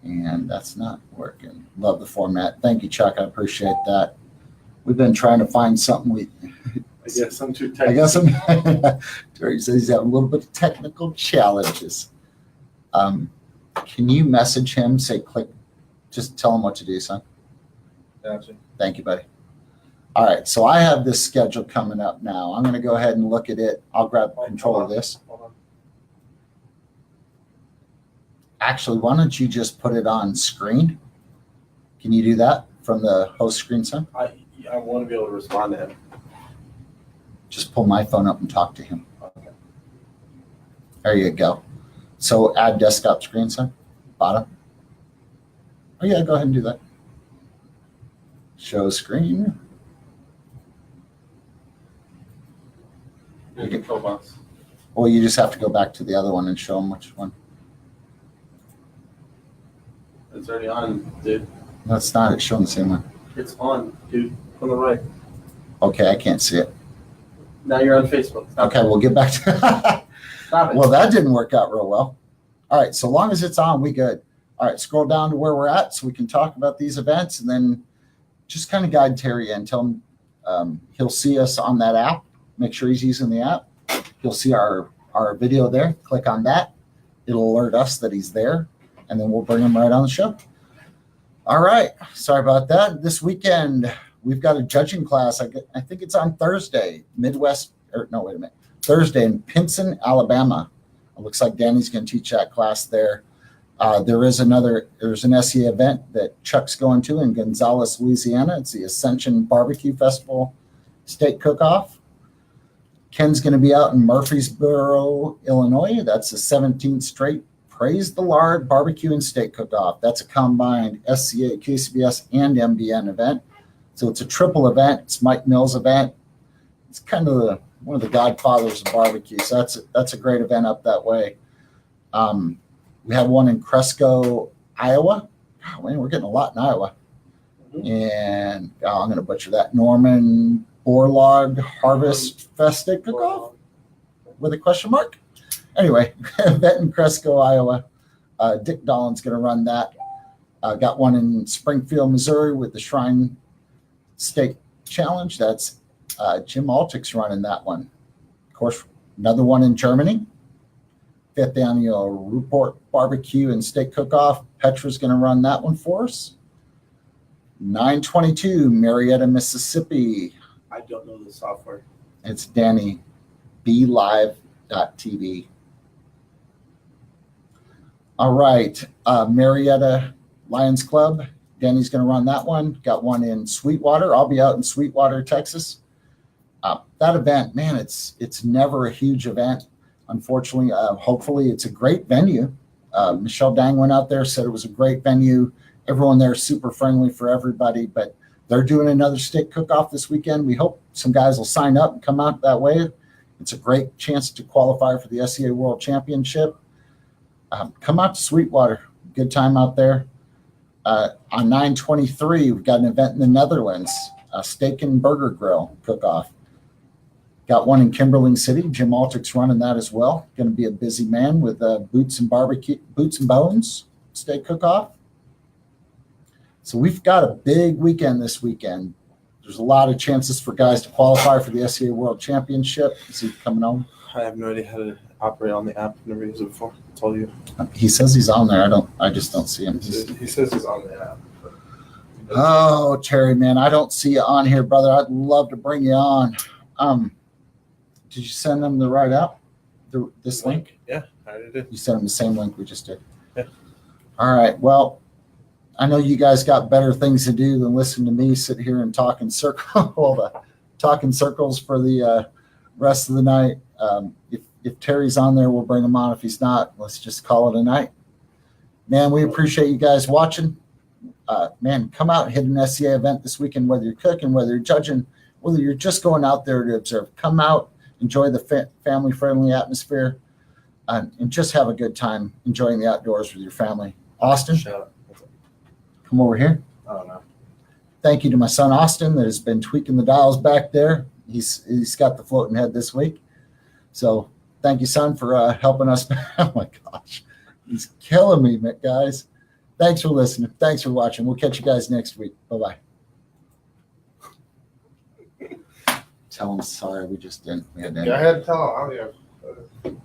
Speaker 1: And that's not working. Love the format. Thank you, Chuck. I appreciate that. We've been trying to find something.
Speaker 5: I guess I'm too technical.
Speaker 1: I guess Terry says he's having a little bit of technical challenges. Can you message him? Say click. Just tell him what to do, son.
Speaker 5: Gotcha.
Speaker 1: Thank you, buddy. All right, so I have this schedule coming up now. I'm going to go ahead and look at it. I'll grab control of this.
Speaker 5: Hold on.
Speaker 1: Actually, why don't you just put it on screen? Can you do that from the host screen, son?
Speaker 5: I want to be able to respond to him.
Speaker 1: Just pull my phone up and talk to him.
Speaker 5: Okay.
Speaker 1: There you go. So add desktop screen, son. Bottom. Oh, yeah, go ahead and do that. Show screen.
Speaker 5: You control box.
Speaker 1: Well, you just have to go back to the other one and show them which one.
Speaker 5: It's already on, dude.
Speaker 1: No, it's not. It's showing the same one.
Speaker 5: It's on, dude. On the right.
Speaker 1: Okay, I can't see it.
Speaker 5: Now you're on Facebook.
Speaker 1: Okay, we'll get back to
Speaker 5: Stop it.
Speaker 1: Well, that didn't work out real well. All right, so long as it's on, we good. All right, scroll down to where we're at so we can talk about these events, and then just kind of guide Terry in. Tell him he'll see us on that app. Make sure he's using the app. He'll see our video there. Click on that. It'll alert us that he's there, and then we'll bring him right on the show. All right, sorry about that. This weekend, we've got a judging class. I think it's on Thursday, Thursday in Pinson, Alabama. It looks like Danny's going to teach that class there. There's an SCA event that Chuck's going to in Gonzales, Louisiana. It's the Ascension Barbecue Festival Steak Cook-Off. Ken's going to be out in Murfreesboro, Illinois. That's the 17th straight Praise the Lord Barbecue and Steak Cook-Off. That's a combined SCA, KCBS, and MBN event. So it's a triple event. It's Mike Mills' event. It's kind of one of the godfathers of barbecue. So that's a great event up that way. We have one in Cresco, Iowa. Oh, man, we're getting a lot in Iowa. And I'm going to butcher that. Norman Borlaug Harvest Fest Steak Cook-Off with a question mark. Anyway, event in Cresco, Iowa. Dick Dolan's going to run that. Got one in Springfield, Missouri with the Shrine Steak Challenge. That's Jim Altick's running that one. Of course, another one in Germany. 5th annual Ruport Barbecue and Steak Cook-Off. Petra's going to run that one for us. 922 Marietta, Mississippi.
Speaker 5: I don't know the software.
Speaker 1: It's Danny, BLive.tv. All right, Marietta Lions Club. Danny's going to run that one. Got one in Sweetwater. I'll be out in Sweetwater, Texas. That event, man, it's never a huge event. Unfortunately, hopefully it's a great venue. Michelle Dang went out there, said it was a great venue. Everyone there is super friendly for everybody, but they're doing another steak cook-off this weekend. We hope some guys will sign up and come out that way. It's a great chance to qualify for the SCA World Championship. Come out to Sweetwater. Good time out there. On 9/23, we've got an event in the Netherlands, a steak and burger grill cook-off. Got one in Kimberling City. Jim Altick's running that as well. Going to be a busy man with Boots and Bones steak cook-off. So we've got a big weekend this weekend. There's a lot of chances for guys to qualify for the SCA World Championship. Is he coming home?
Speaker 5: I have no idea how to operate on the app. Never used it before. That's all you.
Speaker 1: He says he's on there. I just don't see him.
Speaker 5: He says he's on the app.
Speaker 1: Oh, Terry, man, I don't see you on here, brother. I'd love to bring you on. Did you send them the right app? This link?
Speaker 5: Yeah, I already did.
Speaker 1: You sent them the same link we just did.
Speaker 5: Yeah.
Speaker 1: All right. Well, I know you guys got better things to do than listen to me sit here and talk in circles for the rest of the night. If Terry's on there, we'll bring him on. If he's not, let's just call it a night. Man, we appreciate you guys watching. Man, come out and hit an SCA event this weekend, whether you're cooking, whether you're judging, whether you're just going out there to observe. Come out, enjoy the family-friendly atmosphere, and just have a good time enjoying the outdoors with your family. Austin?
Speaker 5: Shut up.
Speaker 1: Come over here.
Speaker 5: I don't know.
Speaker 1: Thank you to my son Austin that has been tweaking the dials back there. He's got the floating head this week. So thank you, son, for helping us. Oh my gosh, he's killing me, guys. Thanks for listening. Thanks for watching. We'll catch you guys next week. Bye-bye. Tell him sorry. We just didn't. We had to end.
Speaker 5: Go ahead and tell him.